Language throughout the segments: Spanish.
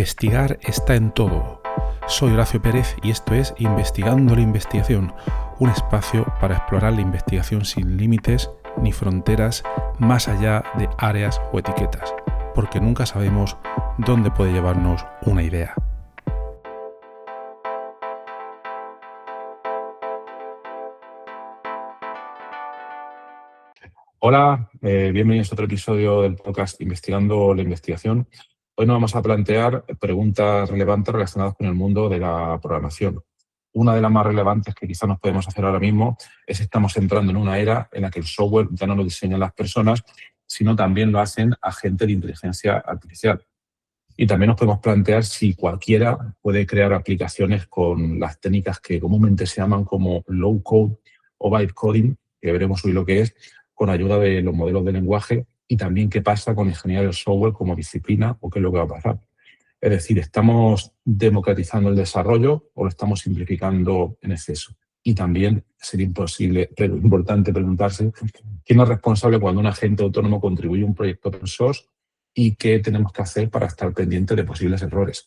Investigar está en todo. Soy Horacio Pérez y esto es Investigando la Investigación, un espacio para explorar la investigación sin límites ni fronteras más allá de áreas o etiquetas, porque nunca sabemos dónde puede llevarnos una idea. Hola, bienvenidos a otro episodio del podcast Investigando la Investigación. Hoy nos vamos a plantear preguntas relevantes relacionadas con el mundo de la programación. Una de las más relevantes que quizás nos podemos hacer ahora mismo es si estamos entrando en una era en la que el software ya no lo diseñan las personas, sino también lo hacen agentes de inteligencia artificial. Y también nos podemos plantear si cualquiera puede crear aplicaciones con las técnicas que comúnmente se llaman como low code o vibe coding, que veremos hoy lo que es, con ayuda de los modelos de lenguaje, y también qué pasa con ingeniería del software como disciplina o qué es lo que va a pasar. Es decir, ¿estamos democratizando el desarrollo o lo estamos simplificando en exceso? Y también sería importante preguntarse quién es responsable cuando un agente autónomo contribuye a un proyecto open source y qué tenemos que hacer para estar pendientes de posibles errores.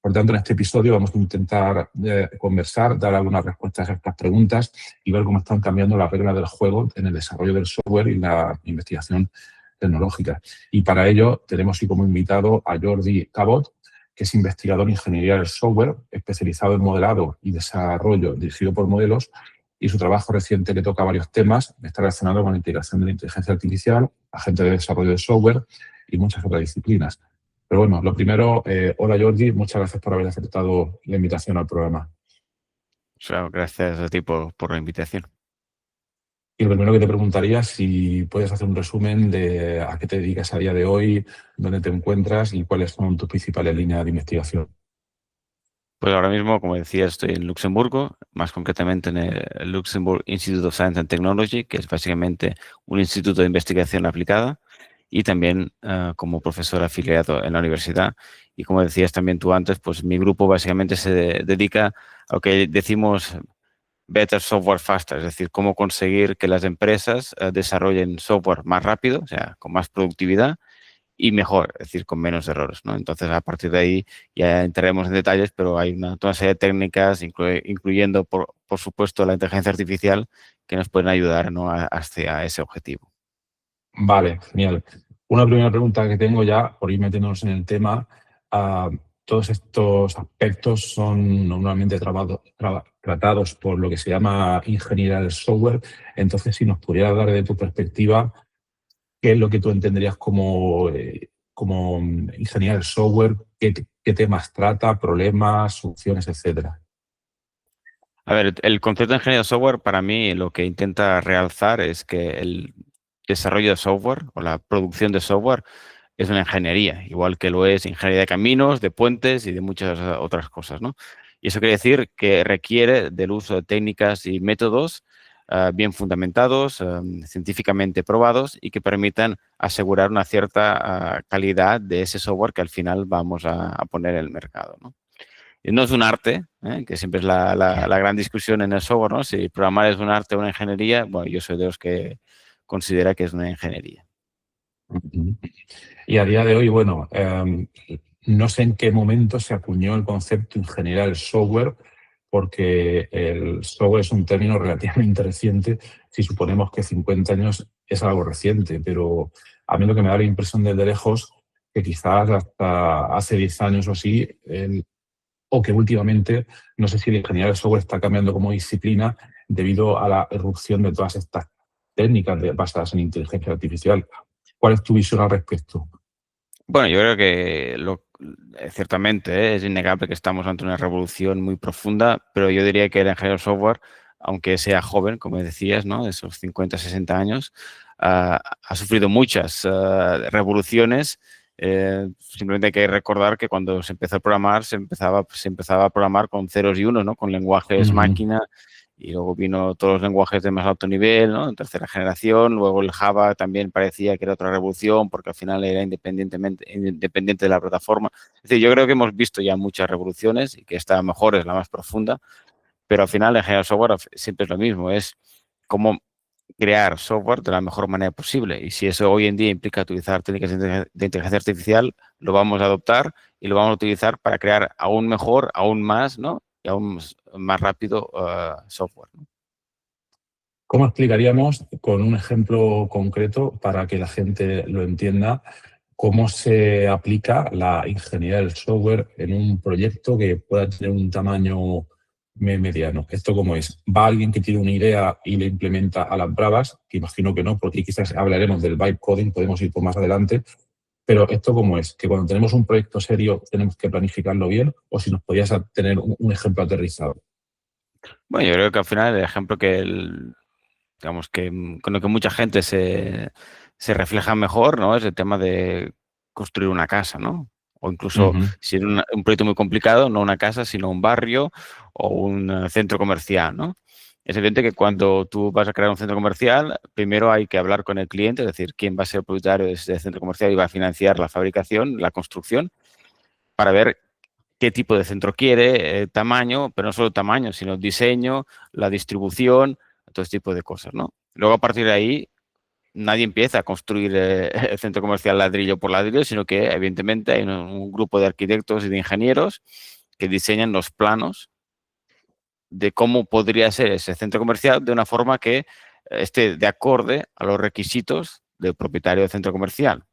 Por tanto, en este episodio vamos a intentar conversar, dar algunas respuestas a estas preguntas y ver cómo están cambiando las reglas del juego en el desarrollo del software y la investigación tecnológica. Y para ello tenemos hoy como invitado a Jordi Cabot, que es investigador en ingeniería del software, especializado en modelado y desarrollo dirigido por modelos, y su trabajo reciente que toca varios temas está relacionado con la integración de la inteligencia artificial, agentes de desarrollo de software y muchas otras disciplinas. Pero bueno, lo primero, hola Jordi, muchas gracias por haber aceptado la invitación al programa. Gracias a ti por la invitación. Y lo primero que te preguntaría es si puedes hacer un resumen de a qué te dedicas a día de hoy, dónde te encuentras y cuáles son tus principales líneas de investigación. Pues ahora mismo, como decía, estoy en Luxemburgo, más concretamente en el Luxembourg Institute of Science and Technology, que es básicamente un instituto de investigación aplicada, y también como profesor afiliado en la universidad. Y como decías también tú antes, pues mi grupo básicamente se dedica a lo que decimos better software faster, es decir, cómo conseguir que las empresas desarrollen software más rápido, o sea, con más productividad y mejor, es decir, con menos errores, ¿no? Entonces, a partir de ahí ya entraremos en detalles, pero hay toda una serie de técnicas, incluyendo, por supuesto, la inteligencia artificial, que nos pueden ayudar, ¿no?, hacia ese objetivo. Vale, genial. Una primera pregunta que tengo ya, por ir metiéndonos en el tema, todos estos aspectos son normalmente tratados por lo que se llama ingeniería del software. Entonces, si nos pudieras dar de tu perspectiva, ¿qué es lo que tú entenderías como ingeniería del software? ¿Qué temas trata? ¿Problemas, soluciones, etcétera? A ver, el concepto de ingeniería de software para mí lo que intenta realzar es que el desarrollo de software o la producción de software es una ingeniería, igual que lo es ingeniería de caminos, de puentes y de muchas otras cosas, ¿no? Y eso quiere decir que requiere del uso de técnicas y métodos bien fundamentados, científicamente probados y que permitan asegurar una cierta calidad de ese software que al final vamos a poner en el mercado, ¿no? Y no es un arte, que siempre es la gran discusión en el software, ¿no? Si programar es un arte o una ingeniería, bueno, yo soy de los que considera que es una ingeniería. Y a día de hoy, bueno, no sé en qué momento se acuñó el concepto ingeniería del software, porque el software es un término relativamente reciente, si suponemos que 50 años es algo reciente, pero a mí lo que me da la impresión desde lejos que quizás hasta hace 10 años o así, o que últimamente, no sé si la ingeniería del software está cambiando como disciplina debido a la irrupción de todas estas técnicas basadas en inteligencia artificial. ¿Cuál es tu visión al respecto? Bueno, yo creo que ciertamente es innegable que estamos ante una revolución muy profunda, pero yo diría que el ingeniero de software, aunque sea joven, como decías, ¿no?, de esos 50, 60 años, ha sufrido muchas revoluciones. Simplemente hay que recordar que cuando se empezó a programar, se empezaba a programar con ceros y unos, ¿no?, con lenguajes máquina. Y luego vino todos los lenguajes de más alto nivel, ¿no?, en tercera generación. Luego el Java también parecía que era otra revolución porque al final era independiente de la plataforma. Es decir, yo creo que hemos visto ya muchas revoluciones y que esta mejor es la más profunda, pero al final en general software siempre es lo mismo, es cómo crear software de la mejor manera posible. Y si eso hoy en día implica utilizar técnicas de inteligencia artificial, lo vamos a adoptar y lo vamos a utilizar para crear aún mejor, aún más, ¿no? Y aún más rápido software, ¿no? ¿Cómo explicaríamos con un ejemplo concreto para que la gente lo entienda cómo se aplica la ingeniería del software en un proyecto que pueda tener un tamaño mediano? ¿Esto cómo es? ¿Va alguien que tiene una idea y le implementa a las bravas? Que imagino que no, porque quizás hablaremos del vibe coding, podemos ir por más adelante. Pero ¿esto cómo es? ¿Que cuando tenemos un proyecto serio tenemos que planificarlo bien? ¿O si nos podías tener un ejemplo aterrizado? Bueno, yo creo que al final el ejemplo digamos que con lo que mucha gente se refleja mejor, ¿no? Es el tema de construir una casa, ¿no? O incluso Ujú, si es un proyecto muy complicado, no una casa, sino un barrio o un centro comercial, ¿no? Es evidente que cuando tú vas a crear un centro comercial, primero hay que hablar con el cliente, es decir, quién va a ser el propietario de ese centro comercial y va a financiar la fabricación, la construcción, para ver qué tipo de centro quiere, tamaño, pero no solo tamaño, sino diseño, la distribución, todo este tipo de cosas, ¿no? Luego, a partir de ahí, nadie empieza a construir el centro comercial ladrillo por ladrillo, sino que, evidentemente, hay un grupo de arquitectos y de ingenieros que diseñan los planos de cómo podría ser ese centro comercial de una forma que esté de acorde a los requisitos del propietario del centro comercial.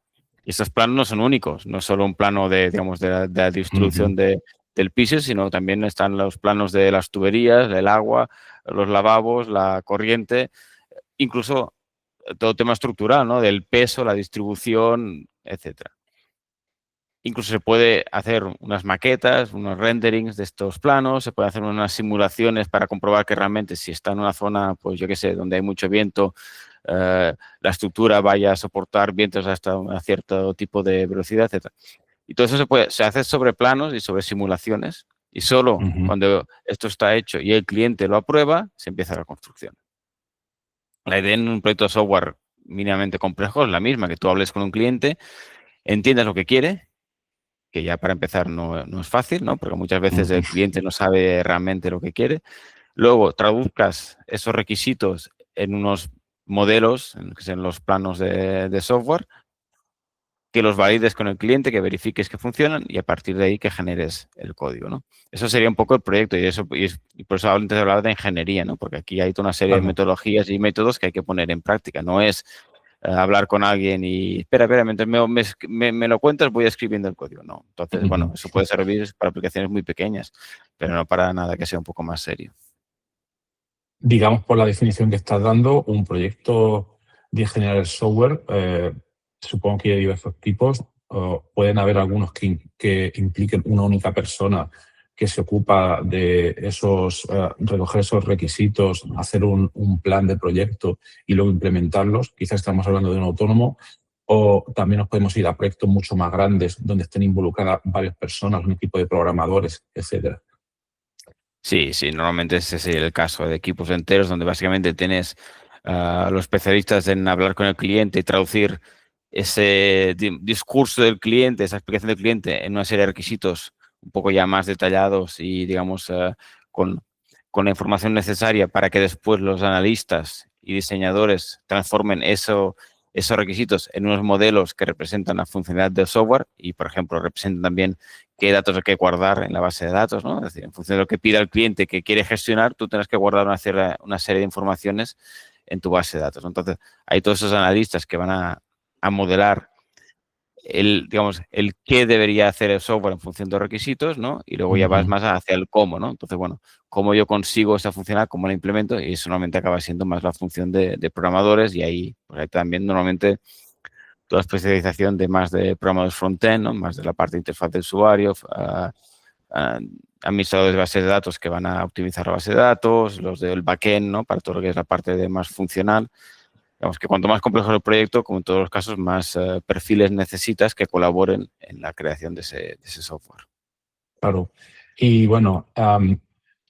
Y estos planos no son únicos, no es solo un plano de, digamos, de la ujú. distribución del piso, sino también están los planos de las tuberías, el agua, los lavabos, la corriente, incluso todo tema estructural, ¿no? Del peso, la distribución, etcétera. Incluso se puede hacer unas maquetas, unos renderings de estos planos, se puede hacer unas simulaciones para comprobar que realmente si está en una zona, pues yo qué sé, donde hay mucho viento, la estructura vaya a soportar vientos hasta un cierto tipo de velocidad, etcétera. Y todo eso se hace sobre planos y sobre simulaciones. Y solo Ujú. cuando esto está hecho y el cliente lo aprueba, se empieza la construcción. La idea en un proyecto de software mínimamente complejo es la misma, que tú hables con un cliente, entiendas lo que quiere, que ya para empezar no es fácil, ¿no? Porque muchas veces Ujú. el cliente no sabe realmente lo que quiere. Luego traduzcas esos requisitos en unos modelos, que sean los planos de software, que los valides con el cliente, que verifiques que funcionan y a partir de ahí que generes el código, ¿no? Eso sería un poco el proyecto y por eso antes hablaba de ingeniería, ¿no? Porque aquí hay toda una serie de Claro. metodologías y métodos que hay que poner en práctica. No es hablar con alguien y espera, mientras me lo cuentas voy escribiendo el código. No. Entonces, bueno, Ujú. eso puede servir para aplicaciones muy pequeñas, pero no para nada que sea un poco más serio. Digamos, por la definición que estás dando, un proyecto de ingeniería del software, supongo que hay diversos tipos. Pueden haber algunos que impliquen una única persona que se ocupa de recoger esos requisitos, hacer un plan de proyecto y luego implementarlos. Quizás estamos hablando de un autónomo. O también nos podemos ir a proyectos mucho más grandes donde estén involucradas varias personas, un equipo de programadores, etcétera. Sí, sí, normalmente ese es el caso de equipos enteros donde básicamente tienes a los especialistas en hablar con el cliente y traducir ese discurso del cliente, esa explicación del cliente en una serie de requisitos un poco ya más detallados y, digamos, con, con la información necesaria para que después los analistas y diseñadores transformen esos requisitos en unos modelos que representan la funcionalidad del software y, por ejemplo, representan también qué datos hay que guardar en la base de datos, ¿no? Es decir, en función de lo que pida el cliente que quiere gestionar, tú tienes que guardar una serie de informaciones en tu base de datos, ¿no? Entonces, hay todos esos analistas que van a modelar digamos, el qué debería hacer el software en función de los requisitos, ¿no? Y luego ya vas Ujú. más hacia el cómo, ¿no? Entonces, bueno, cómo yo consigo esa funcionalidad, cómo la implemento, y eso normalmente acaba siendo más la función de programadores y ahí, pues ahí también normalmente toda la especialización de más de programadores front-end, ¿no? Más de la parte de interfaz del usuario, administradores de bases de datos que van a optimizar la base de datos, los del backend, ¿no? Para todo lo que es la parte de más funcional. Digamos que cuanto más complejo es el proyecto, como en todos los casos, más perfiles necesitas que colaboren en la creación de ese software. Claro. Y bueno,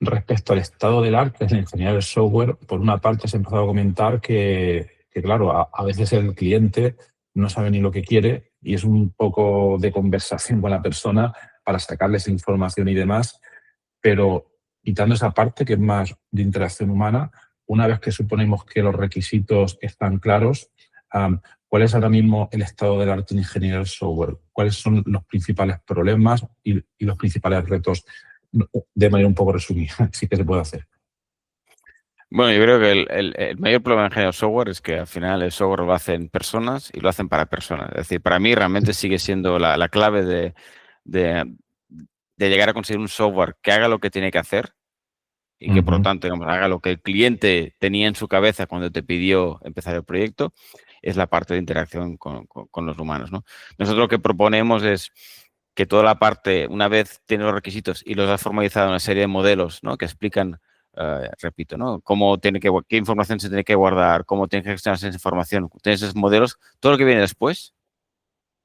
respecto al estado del arte en la ingeniería del software, por una parte se ha empezado a comentar que claro, a veces el cliente no sabe ni lo que quiere y es un poco de conversación con la persona para sacarle esa información y demás, pero quitando esa parte que es más de interacción humana, una vez que suponemos que los requisitos están claros, ¿cuál es ahora mismo el estado del arte en ingeniería del software? ¿Cuáles son los principales problemas y los principales retos, de manera un poco resumida, sí que se puede hacer? Bueno, yo creo que el mayor problema en general software es que al final el software lo hacen personas y lo hacen para personas. Es decir, para mí realmente sigue siendo la clave de, de llegar a conseguir un software que haga lo que tiene que hacer y que por lo tanto, digamos, haga lo que el cliente tenía en su cabeza cuando te pidió empezar el proyecto, es la parte de interacción con los humanos, ¿no? Nosotros lo que proponemos es que toda la parte, una vez tienes los requisitos y los has formalizado en una serie de modelos, ¿no? Que explican, repito, ¿no? Qué información se tiene que guardar, cómo tiene que gestionarse esa información. Tienes esos modelos, todo lo que viene después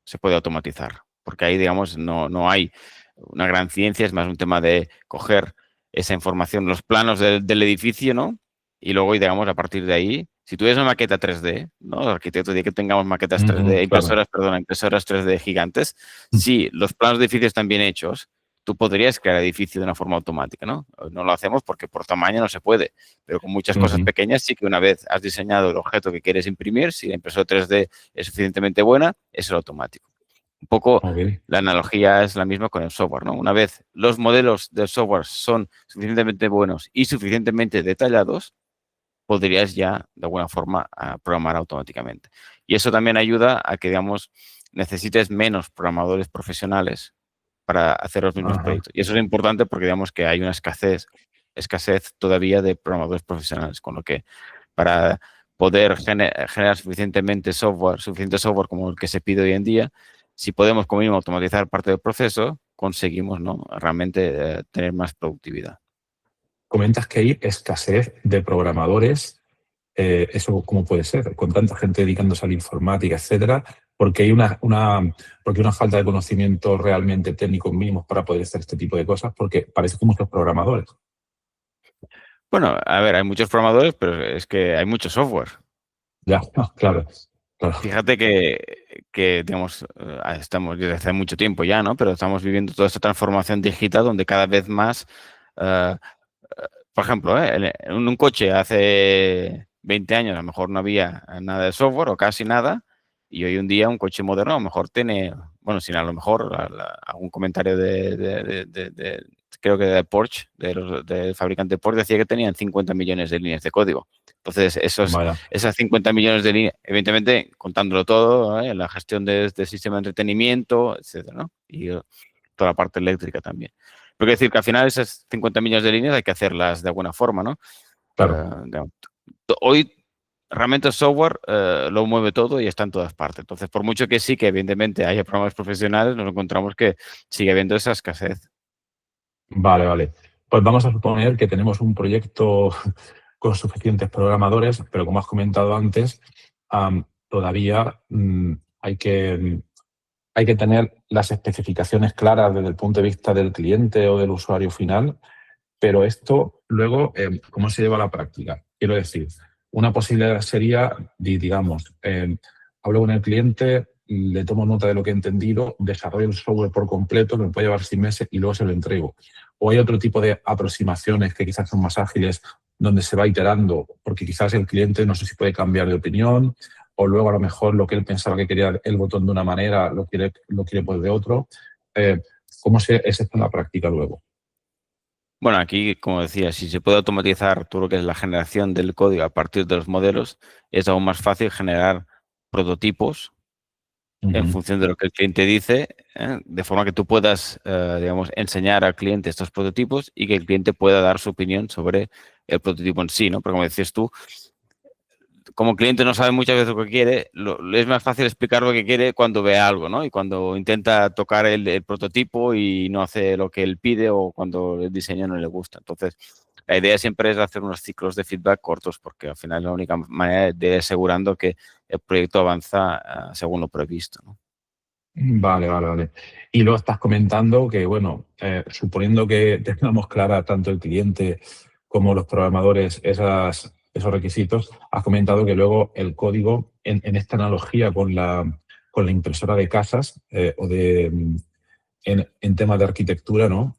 se puede automatizar, porque ahí, digamos, no hay una gran ciencia, es más un tema de coger esa información, los planos del edificio, ¿no? Y luego, digamos, a partir de ahí, si tuvieras una maqueta 3D, ¿no? El arquitecto dice que tengamos maquetas 3D, Claro. impresoras 3D gigantes, si los planos de edificios están bien hechos, tú podrías crear edificio de una forma automática, ¿no? No lo hacemos porque por tamaño no se puede, pero con muchas cosas pequeñas sí que una vez has diseñado el objeto que quieres imprimir, si la impresora 3D es suficientemente buena, eso es automático. Un poco Ok. la analogía es la misma con el software, ¿no? Una vez los modelos del software son suficientemente buenos y suficientemente detallados, podrías ya, de alguna forma, programar automáticamente. Y eso también ayuda a que, digamos, necesites menos programadores profesionales para hacer los mismos Ajá. proyectos. Y eso es importante porque, digamos, que hay una escasez todavía de programadores profesionales, con lo que para poder generar suficiente software como el que se pide hoy en día, si podemos como mínimo automatizar parte del proceso, conseguimos, ¿no? Realmente tener más productividad. Comentas que hay escasez de programadores. ¿Eso cómo puede ser? Con tanta gente dedicándose a la informática, etcétera, porque hay porque una falta de conocimiento realmente técnicos mínimos para poder hacer este tipo de cosas, porque parece que muchos programadores. Bueno, a ver, hay muchos programadores, pero es que hay mucho software. Ya, claro, claro. Fíjate que digamos, estamos desde hace mucho tiempo ya, ¿no? Pero estamos viviendo toda esta transformación digital donde cada vez más, eh, por ejemplo, en un coche hace 20 años a lo mejor no había nada de software o casi nada, y hoy en día un coche moderno a lo mejor tiene, bueno, sin a lo mejor algún comentario creo que de Porsche, del fabricante Porsche, decía que tenían 50 millones de líneas de código. Entonces, Vaya, esas 50 millones de líneas, evidentemente, contándolo todo, la gestión del sistema de entretenimiento, etcétera, ¿no? Y toda la parte eléctrica también. Pero quiero decir que al final esas 50 millones de líneas hay que hacerlas de alguna forma, ¿no? claro. Digamos, hoy realmente el software lo mueve todo y está en todas partes. Entonces, por mucho que sí que evidentemente haya programas profesionales, nos encontramos que sigue habiendo esa escasez. Vale, vale. Pues vamos a suponer que tenemos un proyecto con suficientes programadores, pero como has comentado antes, todavía hay que tener las especificaciones claras desde el punto de vista del cliente o del usuario final, pero esto luego, ¿cómo se lleva a la práctica? Quiero decir, una posibilidad sería, digamos, hablo con el cliente, le tomo nota de lo que he entendido, desarrollo el software por completo, que me puede llevar 6 meses y luego se lo entrego. O hay otro tipo de aproximaciones que quizás son más ágiles, donde se va iterando, porque quizás el cliente no sé si puede cambiar de opinión, o luego a lo mejor lo que él pensaba que quería el botón de una manera, lo quiere pues de otro. Eh, ¿Cómo es esto en la práctica luego? Bueno, aquí, como decía, si se puede automatizar todo lo que es la generación del código a partir de los modelos, es aún más fácil generar prototipos en Ujú. función de lo que el cliente dice, de forma que tú puedas, digamos, enseñar al cliente estos prototipos y que el cliente pueda dar su opinión sobre el prototipo en sí, ¿no? Porque como decías tú, como cliente no sabe muchas veces lo que quiere, es más fácil explicar lo que quiere cuando ve algo, ¿no? Y cuando intenta tocar el prototipo y no hace lo que él pide o cuando el diseño no le gusta. Entonces, la idea siempre es hacer unos ciclos de feedback cortos porque al final es la única manera de ir asegurando que el proyecto avanza según lo previsto, ¿no? Vale, vale, vale. Y luego estás comentando que, bueno, suponiendo que tengamos clara tanto el cliente como los programadores esos requisitos, has comentado que luego el código, en esta analogía con la impresora de casas o en temas de arquitectura, ¿no?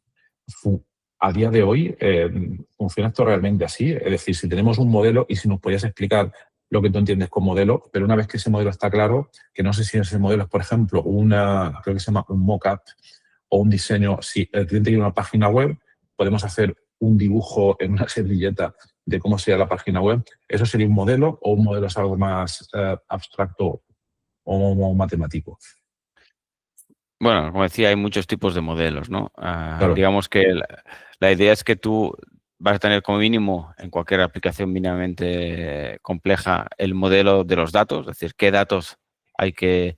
a día de hoy, ¿funciona esto realmente así? Es decir, si tenemos un modelo y si nos podías explicar lo que tú entiendes con modelo, pero una vez que ese modelo está claro, que no sé si ese modelo es, por ejemplo, creo que se llama un mock-up o un diseño, si el cliente tiene una página web, podemos hacer un dibujo en una servilleta de cómo sería la página web. ¿Eso sería un modelo o un modelo es algo más abstracto o matemático? Bueno, como decía, hay muchos tipos de modelos, ¿no? Claro. Digamos que la idea es que tú vas a tener como mínimo en cualquier aplicación mínimamente compleja el modelo de los datos, es decir, qué datos hay que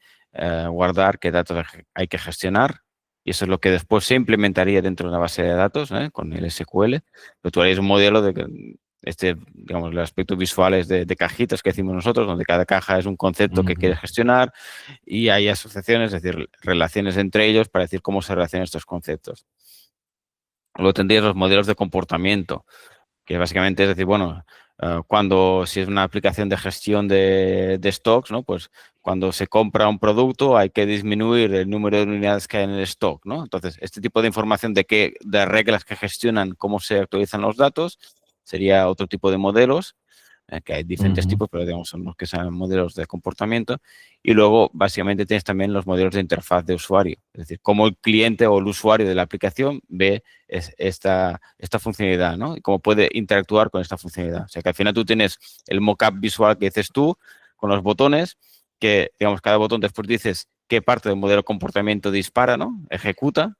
guardar, qué datos hay que gestionar. Y eso es lo que después se implementaría dentro de una base de datos, con el SQL. Pero tú harías un modelo de digamos, los aspectos visuales de cajitas que decimos nosotros, donde cada caja es un concepto que quieres gestionar y hay asociaciones, es decir, relaciones entre ellos para decir cómo se relacionan estos conceptos. Luego tendrías los modelos de comportamiento, que básicamente es decir, bueno, si es una aplicación de gestión de stocks, ¿no? Pues cuando se compra un producto hay que disminuir el número de unidades que hay en el stock, ¿no? Entonces, este tipo de información de reglas que gestionan cómo se actualizan los datos sería otro tipo de modelos, que hay diferentes tipos, pero digamos son los que son modelos de comportamiento. Y luego, básicamente, tienes también los modelos de interfaz de usuario, es decir, cómo el cliente o el usuario de la aplicación ve esta funcionalidad, ¿no? Y cómo puede interactuar con esta funcionalidad. O sea, que al final tú tienes el mockup visual que dices tú con los botones, que, digamos, cada botón después dices qué parte del modelo de comportamiento dispara, ¿no? Ejecuta.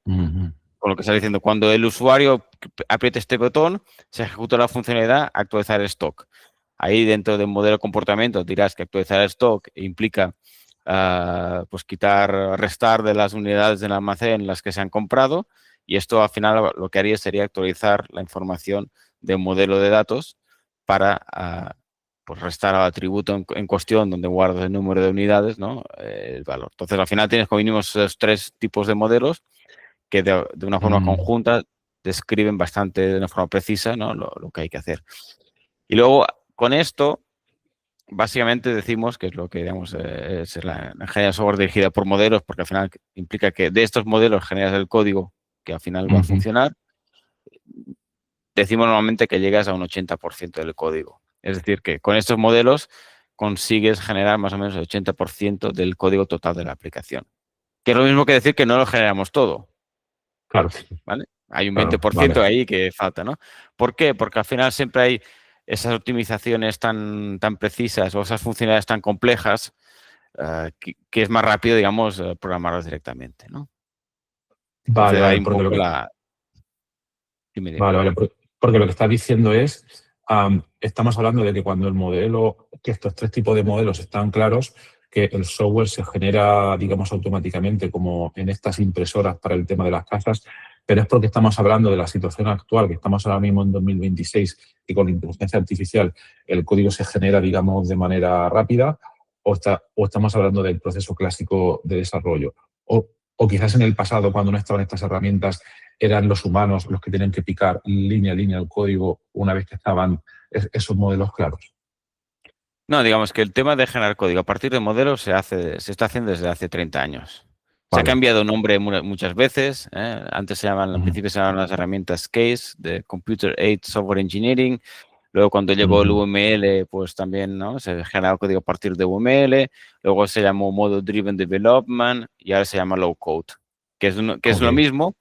Con lo que está diciendo, cuando el usuario apriete este botón, se ejecuta la funcionalidad actualizar el stock. Ahí dentro del modelo de comportamiento dirás que actualizar el stock implica pues restar de las unidades del almacén las que se han comprado y esto al final lo que haría sería actualizar la información de un modelo de datos para pues restar al atributo en cuestión donde guardas el número de unidades, ¿no? El valor. Entonces al final tienes como mínimo esos tres tipos de modelos que de una forma conjunta describen bastante de una forma precisa, ¿no? lo que hay que hacer. Y luego, con esto, básicamente decimos que es lo que digamos, es la ingeniería de software dirigida por modelos, porque al final implica que de estos modelos generas el código que al final va a funcionar. Decimos normalmente que llegas a un 80% del código. Es decir, que con estos modelos consigues generar más o menos el 80% del código total de la aplicación. Que es lo mismo que decir que no lo generamos todo. Claro. ¿Vale? Hay un Claro, 20% vale. ahí que falta, ¿no? ¿Por qué? Porque al final siempre hay esas optimizaciones tan precisas o esas funcionalidades tan complejas que es más rápido, digamos, programarlas directamente, ¿no? Vale, Entonces hay vale, un porque poco la... Dime, dime. vale, porque lo que estás diciendo es, estamos hablando de que cuando el modelo, que estos tres tipos de modelos están claros, que el software se genera, digamos, automáticamente, como en estas impresoras para el tema de las casas, pero es porque estamos hablando de la situación actual, que estamos ahora mismo en 2026 y con la inteligencia artificial el código se genera, digamos, de manera rápida, o estamos hablando del proceso clásico de desarrollo. O quizás en el pasado, cuando no estaban estas herramientas, eran los humanos los que tienen que picar línea a línea el código una vez que estaban esos modelos claros. No, digamos que el tema de generar código a partir de modelos se está haciendo desde hace 30 años. Se ha Vale. cambiado nombre muchas veces. Antes al Ujú. principio se llamaban las herramientas CASE, de Computer Aided Software Engineering. Luego cuando llegó el Ujú. UML, pues también, ¿no? Se generaba código a partir de UML. Luego se llamó Model Driven Development y ahora se llama Low Code, que es Ok. lo mismo,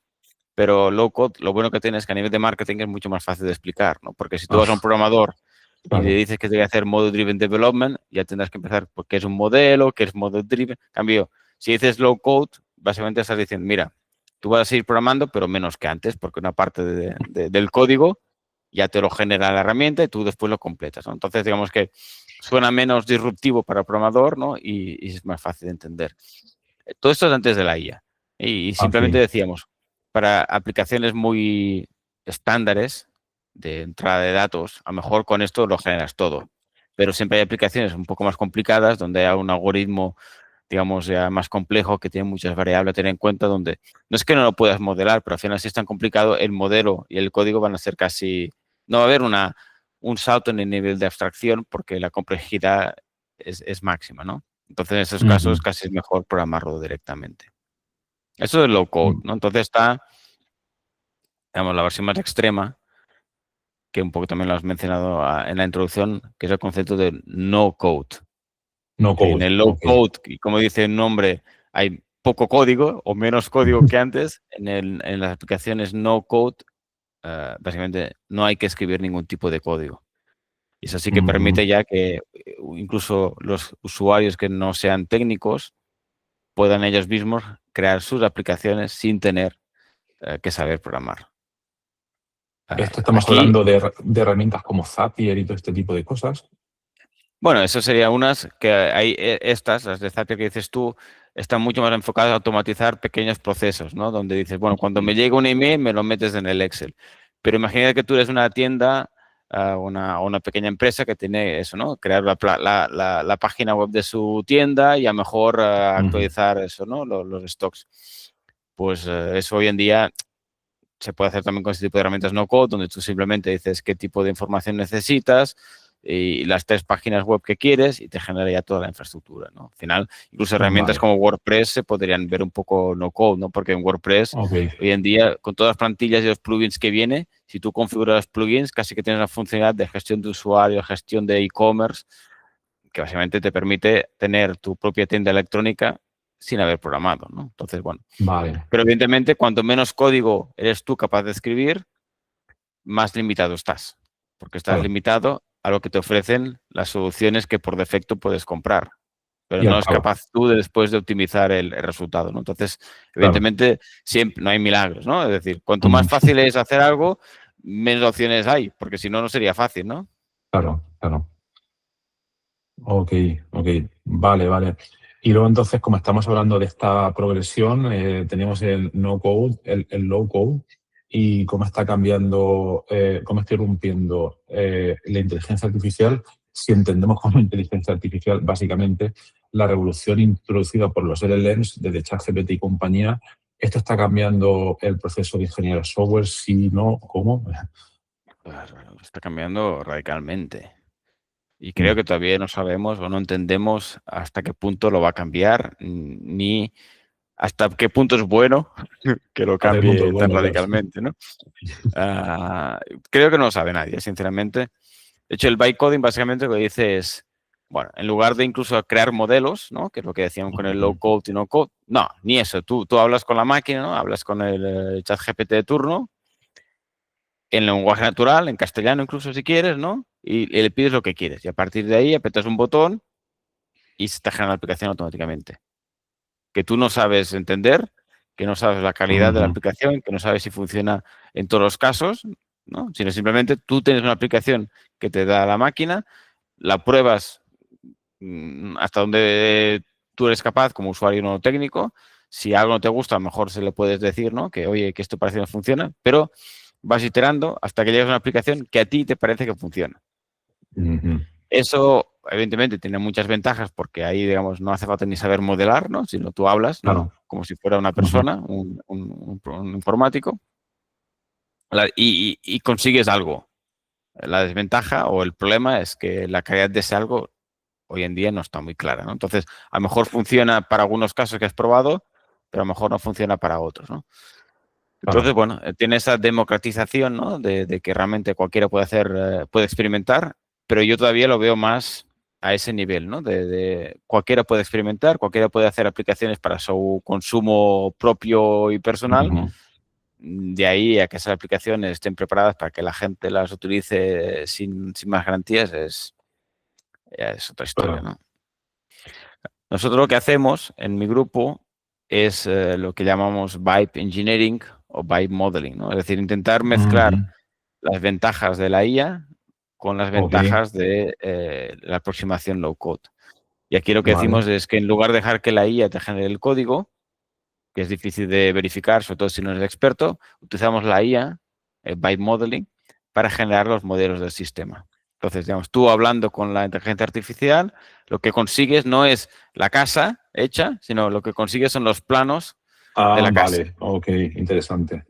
pero Low Code, lo bueno que tiene es que a nivel de marketing es mucho más fácil de explicar, ¿no? Porque si tú vas a un programador y le Claro. dices que te voy a hacer Model Driven Development, ya tendrás que empezar porque es un modelo, que es Model Driven. En cambio, si dices Low Code, básicamente estás diciendo, mira, tú vas a seguir programando, pero menos que antes, porque una parte del código ya te lo genera la herramienta y tú después lo completas, ¿no? Entonces, digamos que suena menos disruptivo para el programador, ¿no? Y es más fácil de entender. Todo esto es antes de la IA. Y Ok. simplemente decíamos, para aplicaciones muy estándares de entrada de datos, a lo mejor con esto lo generas todo. Pero siempre hay aplicaciones un poco más complicadas donde hay un algoritmo, digamos, ya más complejo que tiene muchas variables a tener en cuenta, donde no es que no lo puedas modelar, pero al final si es tan complicado, el modelo y el código van a ser casi... No va a haber un salto en el nivel de abstracción porque la complejidad es máxima, ¿no? Entonces, en esos casos Ujú. casi es mejor programarlo directamente. Eso es low code, ¿no? Entonces está digamos, la versión más extrema, que un poco también lo has mencionado en la introducción, que es el concepto de no code. No En code, el low ok. code, y como dice el nombre, hay poco código o menos código que antes. En las aplicaciones no code, básicamente no hay que escribir ningún tipo de código. Y eso sí que Ujú. permite ya que incluso los usuarios que no sean técnicos puedan ellos mismos crear sus aplicaciones sin tener que saber programar. Esto estamos Aquí, hablando de herramientas como Zapier y todo este tipo de cosas. bueno, eso sería unas que hay, estas, las de Zapier que dices tú, están mucho más enfocadas a automatizar pequeños procesos, ¿no? Donde dices, bueno, cuando me llega un email me lo metes en el Excel. Pero imagina que tú eres una tienda, una pequeña empresa que tiene eso, ¿no? Crear la página web de su tienda y a lo mejor Ujú. actualizar eso, ¿no? Los stocks. Pues eso hoy en día se puede hacer también con este tipo de herramientas no code, donde tú simplemente dices qué tipo de información necesitas y las 3 páginas web que quieres y te genera ya toda la infraestructura, ¿no? Al final, incluso herramientas Vale, como WordPress se podrían ver un poco no code, ¿no? Porque en WordPress, ok, hoy en día, con todas las plantillas y los plugins que viene, si tú configuras los plugins, casi que tienes la funcionalidad de gestión de usuario, gestión de e-commerce, que básicamente te permite tener tu propia tienda electrónica sin haber programado, ¿no? Entonces, bueno, vale, pero evidentemente, cuanto menos código eres tú capaz de escribir, más limitado estás, porque estás claro. limitado a lo que te ofrecen las soluciones que por defecto puedes comprar, pero Y al no es pago, capaz tú de después de optimizar el resultado, ¿no? Entonces, claro. evidentemente, siempre no hay milagros, ¿no? Es decir, cuanto más Ujú. fácil es hacer algo, menos opciones hay, porque si no, no sería fácil, ¿no? Claro, claro. Ok, ok. Vale, vale. Y luego entonces, como estamos hablando de esta progresión, tenemos el no code, el low code, y cómo está cambiando, cómo está irrumpiendo la inteligencia artificial, si entendemos como inteligencia artificial básicamente la revolución introducida por los LLMs desde ChatGPT y compañía. ¿Esto está cambiando el proceso de ingeniería de software? Si no, ¿cómo? Claro, está cambiando radicalmente. Y creo Mm. que todavía no sabemos o no entendemos hasta qué punto lo va a cambiar, ni hasta qué punto es bueno que lo Hacer puntos cambie tan buenos, claro. radicalmente, ¿no? Ah, creo que no lo sabe nadie, sinceramente. De hecho, el bytecoding básicamente lo que dice es, bueno, en lugar de incluso crear modelos, ¿no? Que es lo que decíamos con el low Ujú. code y no code, no, ni eso. Tú hablas con la máquina, ¿no? Hablas con el chat GPT de turno, en lenguaje natural, en castellano incluso si quieres, ¿no? Y le pides lo que quieres. Y a partir de ahí apretas un botón y se te genera la aplicación automáticamente. Que tú no sabes entender, que no sabes la calidad de la Ujú. aplicación, que no sabes si funciona en todos los casos, ¿no? Sino simplemente tú tienes una aplicación que te da la máquina, la pruebas hasta donde tú eres capaz como usuario no técnico. Si algo no te gusta, a lo mejor se le puedes decir, ¿no? Que, oye, que esto parece que no funciona, pero vas iterando hasta que llegas a una aplicación que a ti te parece que funciona. Ujú. Eso, evidentemente, tiene muchas ventajas porque ahí, digamos, no hace falta ni saber modelar, ¿no? Sino tú hablas, ¿no? Claro. Como si fuera una Ujú. persona, un informático, y consigues algo. La desventaja o el problema es que la calidad de ese algo hoy en día no está muy clara, ¿no? Entonces, a lo mejor funciona para algunos casos que has probado, pero a lo mejor no funciona para otros, ¿no? Entonces, Claro. bueno, tiene esa democratización, ¿no? De que realmente cualquiera puede hacer, puede experimentar, pero yo todavía lo veo más a ese nivel, ¿no? De cualquiera puede experimentar, cualquiera puede hacer aplicaciones para su consumo propio y personal. Ujú. De ahí a que esas aplicaciones estén preparadas para que la gente las utilice sin más garantías es otra historia, Claro. ¿no? Nosotros lo que hacemos en mi grupo es lo que llamamos Vibe Engineering o Vibe Modeling, ¿no? Es decir, intentar mezclar Ujú. las ventajas de la IA con las Ok, ventajas de la aproximación low code. Y aquí lo que vale. decimos es que en lugar de dejar que la IA te genere el código, que es difícil de verificar, sobre todo si no eres experto, utilizamos la IA, el Vibe Modeling, para generar los modelos del sistema. Entonces, digamos, tú hablando con la inteligencia artificial, lo que consigues no es la casa hecha, sino lo que consigues son los planos de Ah, la casa. vale. Ok, interesante.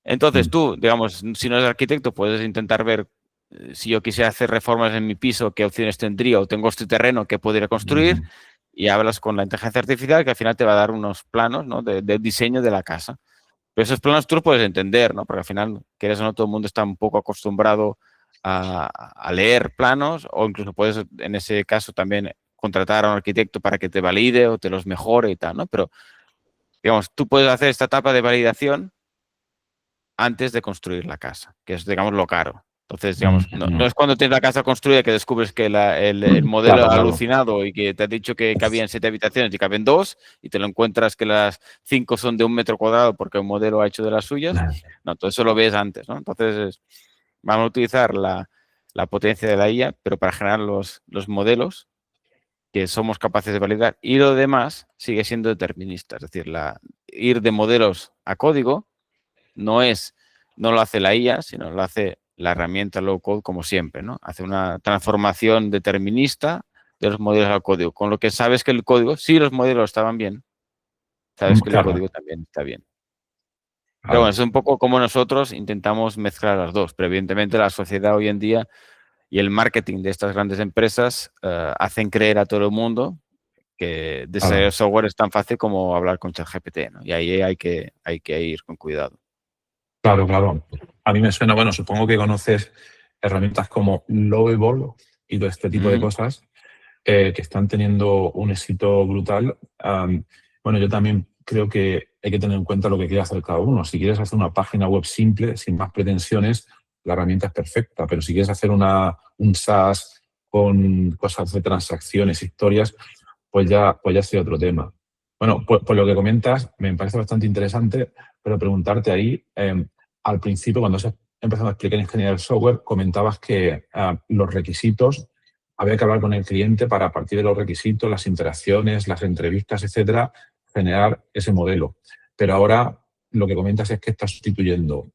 Entonces, Mm. tú, digamos, si no eres arquitecto, puedes intentar ver si yo quisiera hacer reformas en mi piso, qué opciones tendría, o tengo este terreno que podría construir, Ujú. y hablas con la inteligencia artificial que al final te va a dar unos planos, ¿no? de diseño de la casa. Pero esos planos tú los puedes entender, ¿no? Porque al final, quieres o no, todo el mundo está un poco acostumbrado a leer planos, o incluso puedes, en ese caso, también contratar a un arquitecto para que te valide o te los mejore y tal, ¿no? Pero, digamos, tú puedes hacer esta etapa de validación antes de construir la casa, que es, digamos, lo caro. Entonces, digamos, no es cuando tienes la casa construida que descubres que el modelo Claro, ha claro. alucinado y que te ha dicho que cabían 7 habitaciones y caben 2 y te lo encuentras que las 5 son de 1 metro cuadrado porque un modelo ha hecho de las suyas. No, todo eso lo ves antes, ¿no? Entonces, vamos a utilizar la potencia de la IA, pero para generar los modelos que somos capaces de validar, y lo demás sigue siendo determinista. Es decir, ir de modelos a código no lo hace la IA, sino lo hace la herramienta low code como siempre, ¿no? Hace una transformación determinista de los modelos al código, con lo que sabes que el código, si los modelos estaban bien, sabes que el Claro, código también está bien. Pero bueno, claro. es un poco como nosotros intentamos mezclar las dos, pero evidentemente la sociedad hoy en día y el marketing de estas grandes empresas hacen creer a todo el mundo que desarrollar Claro. software es tan fácil como hablar con ChatGPT, ¿no? Y ahí hay que ir con cuidado. Claro, claro. A mí me suena, bueno, supongo que conoces herramientas como Lovable y todo este tipo de Mm, cosas que están teniendo un éxito brutal. Bueno, yo también creo que hay que tener en cuenta lo que quiere hacer cada uno. Si quieres hacer una página web simple, sin más pretensiones, la herramienta es perfecta. Pero si quieres hacer un SaaS con cosas de transacciones, historias, pues ya sería otro tema. Bueno, pues lo que comentas me parece bastante interesante, pero preguntarte ahí, al principio, cuando has empezado a explicar ingeniería del software, comentabas que los requisitos, había que hablar con el cliente para, a partir de los requisitos, las interacciones, las entrevistas, etcétera, generar ese modelo. Pero ahora lo que comentas es que está sustituyendo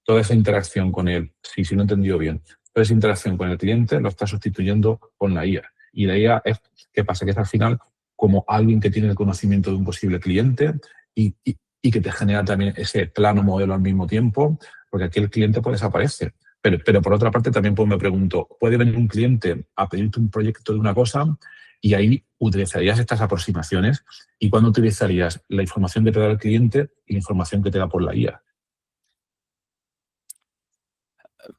toda esa interacción con él, si no he entendido bien, toda esa interacción con el cliente lo está sustituyendo con la IA. Y la IA es, ¿qué pasa? Que es al final como alguien que tiene el conocimiento de un posible cliente y que te genera también ese plano modelo al mismo tiempo, porque aquí el cliente puede desaparecer. Pero por otra parte también pues me pregunto, ¿puede venir un cliente a pedirte un proyecto de una cosa y ahí utilizarías estas aproximaciones? ¿Y cuándo utilizarías la información que te da el cliente y la información que te da por la IA?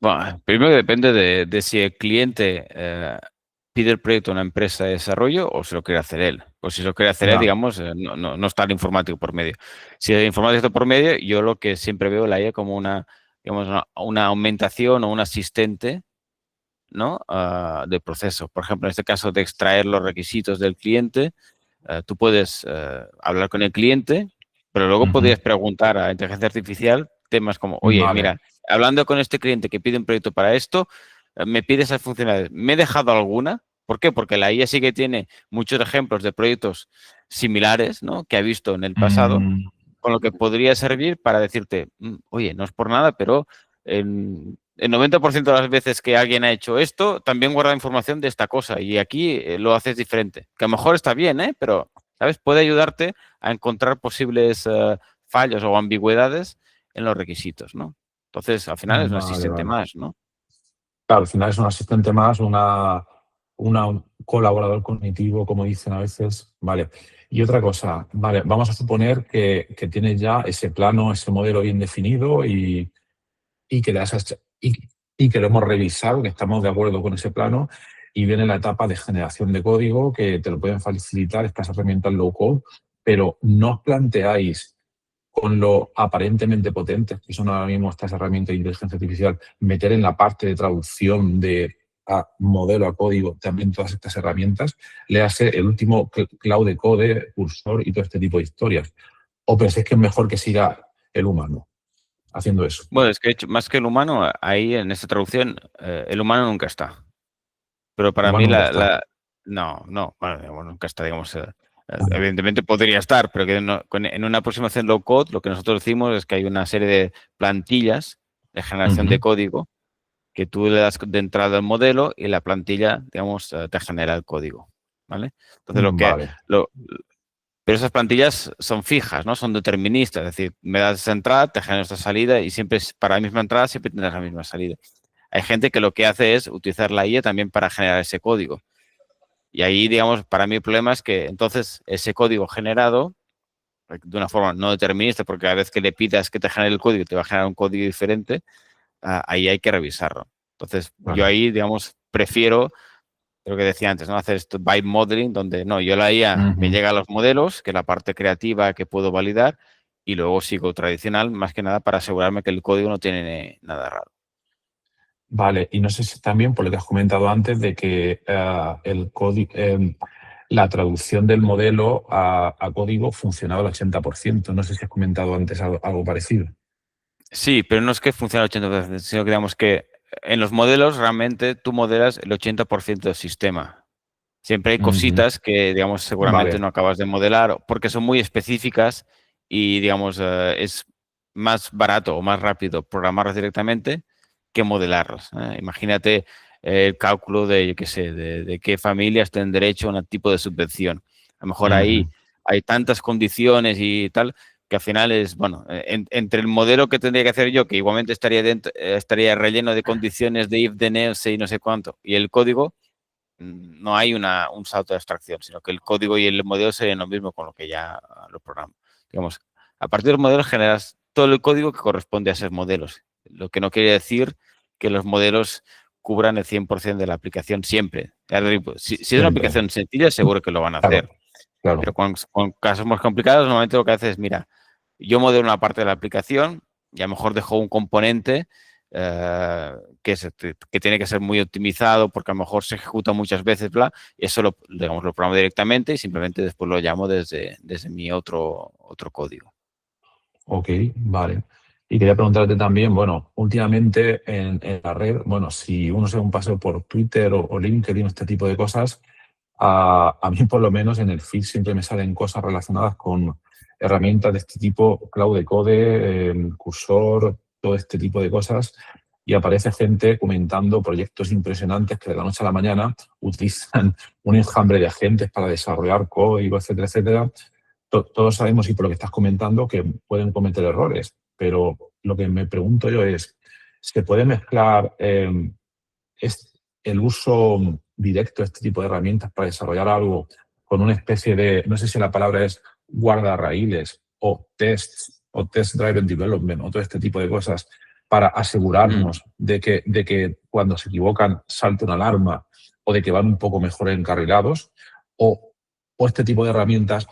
Bueno, primero depende de si el cliente pide el proyecto a una empresa de desarrollo o si lo quiere hacer él. Pues si lo quiere hacer él, Ya. digamos, no está el informático por medio. Si el informático está por medio, yo lo que siempre veo la IA como digamos, una aumentación o un asistente, ¿no? Del proceso. Por ejemplo, en este caso de extraer los requisitos del cliente, tú puedes hablar con el cliente, pero luego Ujú. podrías preguntar a inteligencia artificial temas como, oye, Vale. mira, hablando con este cliente que pide un proyecto para esto, me pide esas funcionalidades. ¿Me he dejado alguna? ¿Por qué? Porque la IA sí que tiene muchos ejemplos de proyectos similares, ¿no? Que ha visto en el pasado, Mm, con lo que podría servir para decirte, oye, no es por nada, pero en el 90% de las veces que alguien ha hecho esto, también guarda información de esta cosa y aquí lo haces diferente. Que a lo mejor está bien, ¿eh? Pero, ¿sabes? Puede ayudarte a encontrar posibles fallos o ambigüedades en los requisitos, ¿no? Entonces, al final es un vale, asistente vale. más, ¿no? Claro, al final es un asistente más, un colaborador cognitivo, como dicen a veces. Vale. Y otra cosa, vale, vamos a suponer que tienes ya ese plano, ese modelo bien definido y que, y que lo hemos revisado, que estamos de acuerdo con ese plano, y viene la etapa de generación de código que te lo pueden facilitar estas herramientas low code, pero no os planteáis con lo aparentemente potentes que son ahora mismo estas herramientas de inteligencia artificial, meter en la parte de traducción de modelo a código también todas estas herramientas, le hace el último Claude Code, Cursor y todo este tipo de historias. ¿O pensáis que es mejor que siga el humano haciendo eso? Bueno, es que más que el humano, ahí en esta traducción, el humano nunca está. Pero El para mí humano nunca está. no, bueno, nunca está, digamos, evidentemente podría estar, pero que en una aproximación low code lo que nosotros decimos es que hay una serie de plantillas de generación de Ujú. código que tú le das de entrada al modelo y la plantilla, digamos, te genera el código, ¿vale? Entonces Vale. pero esas plantillas son fijas, ¿no? Son deterministas, es decir, me das esta entrada, te genera esta salida y siempre para la misma entrada siempre tendrás la misma salida. Hay gente que lo que hace es utilizar la IA también para generar ese código. Y ahí, digamos, para mí el problema es que entonces ese código generado de una forma no determinista, porque cada vez que le pidas que te genere el código, te va a generar un código diferente, ahí hay que revisarlo. Entonces, yo Claro. ahí, digamos, prefiero lo que decía antes, ¿no? Hacer esto by modeling, donde no, yo la IA me Ujú. llega a los modelos, que es la parte creativa que puedo validar, y luego sigo tradicional, más que nada para asegurarme que el código no tiene nada raro. Vale, y no sé si también por lo que has comentado antes de que el código, la traducción del modelo a código funcionaba al 80%. No sé si has comentado antes algo parecido. Sí, pero no es que funcione al 80%, sino que digamos que en los modelos realmente tú modelas el 80% del sistema. Siempre hay Ujú. cositas que, digamos, seguramente Vale. no acabas de modelar porque son muy específicas y, digamos, es más barato o más rápido programarlas directamente que modelarlas. Imagínate el cálculo de, yo qué sé, de qué familias tienen derecho a un tipo de subvención. A lo mejor ahí Ujú. hay tantas condiciones y tal que al final es, bueno, entre el modelo que tendría que hacer yo, que igualmente estaría dentro, estaría relleno de condiciones de if, then, else y no sé cuánto, y el código, no hay un salto de abstracción, sino que el código y el modelo serían lo mismo con lo que ya lo programa. Digamos, a partir del modelo generas todo el código que corresponde a esos modelos, lo que no quiere decir que los modelos cubran el 100% de la aplicación siempre. Si es una Siempre. aplicación sencilla, seguro que lo van a Claro, hacer, pero claro. con casos más complicados, normalmente lo que haces es, mira, yo modelo una parte de la aplicación y a lo mejor dejo un componente eh, que tiene que ser muy optimizado porque a lo mejor se ejecuta muchas veces, bla, y eso digamos, lo programo directamente y simplemente después lo llamo desde mi otro código. Ok, vale. Y quería preguntarte también, bueno, últimamente en la red, bueno, si uno se da un paseo por Twitter o LinkedIn, este tipo de cosas, a mí por lo menos en el feed siempre me salen cosas relacionadas con herramientas de este tipo, Claude Code, Cursor, todo este tipo de cosas, y aparece gente comentando proyectos impresionantes que de la noche a la mañana utilizan un enjambre de agentes para desarrollar código, etcétera, etcétera. Todos sabemos, y por lo que estás comentando, que pueden cometer errores, pero lo que me pregunto yo es, ¿se puede mezclar el uso directo de este tipo de herramientas para desarrollar algo con una especie de, no sé si la palabra es guardarraíles o tests o test-driven development o todo este tipo de cosas para Mm. asegurarnos de que cuando se equivocan salte una alarma o de que van un poco mejor encarrilados? O este tipo de herramientas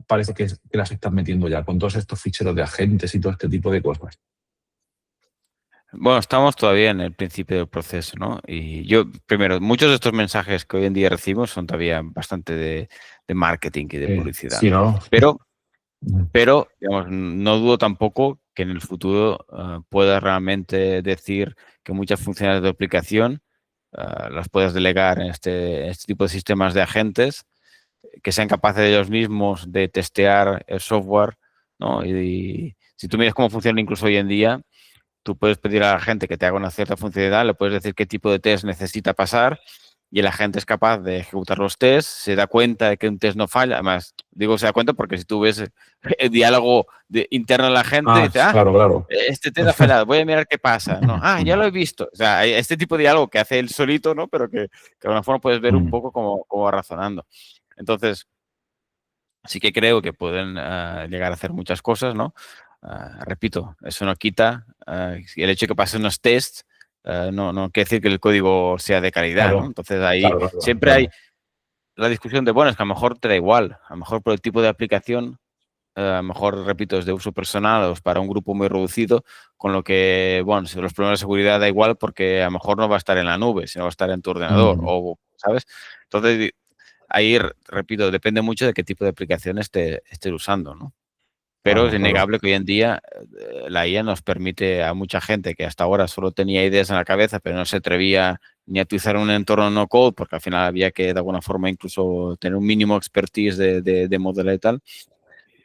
parece que las están metiendo ya con todos estos ficheros de agentes y todo este tipo de cosas. Bueno, estamos todavía en el principio del proceso, ¿no? Y yo, primero, muchos de estos mensajes que hoy en día recibimos son todavía bastante de marketing y de publicidad. Sí, ¿no? Pero Pero, digamos, no dudo tampoco que en el futuro puedas realmente decir que muchas funciones de aplicación las puedas delegar en este tipo de sistemas de agentes que sean capaces de ellos mismos de testear el software, ¿no? Y si tú miras cómo funciona incluso hoy en día, tú puedes pedir a la gente que te haga una cierta funcionalidad, le puedes decir qué tipo de test necesita pasar y el agente es capaz de ejecutar los tests, se da cuenta de que un test no falla. Además, digo se da cuenta porque si tú ves el diálogo interno de la gente, Ah, dice, claro, claro. este test ha fallado, voy a mirar qué pasa. No, ya lo he visto. O sea, hay este tipo de diálogo que hace él solito, ¿no? Pero que de alguna forma puedes ver un poco cómo va razonando. Entonces, sí que creo que pueden llegar a hacer muchas cosas, ¿no? Repito, eso no quita el hecho de que pasen unos tests, no quiere decir que el código sea de calidad, ¿no? Claro, Entonces ahí claro, claro, siempre hay claro. la discusión de, bueno, es que a lo mejor te da igual, a lo mejor por el tipo de aplicación, a lo mejor, repito, es de uso personal o es para un grupo muy reducido, con lo que, bueno, si los problemas de seguridad da igual porque a lo mejor no va a estar en la nube, sino va a estar en tu ordenador, Ujú. o, ¿sabes? Entonces, ahí, repito, depende mucho de qué tipo de aplicación estés usando, ¿no? Pero es Claro, claro. innegable que hoy en día la IA nos permite a mucha gente que hasta ahora solo tenía ideas en la cabeza, pero no se atrevía ni a utilizar un entorno no code, porque al final había que de alguna forma incluso tener un mínimo expertise de modelar y tal,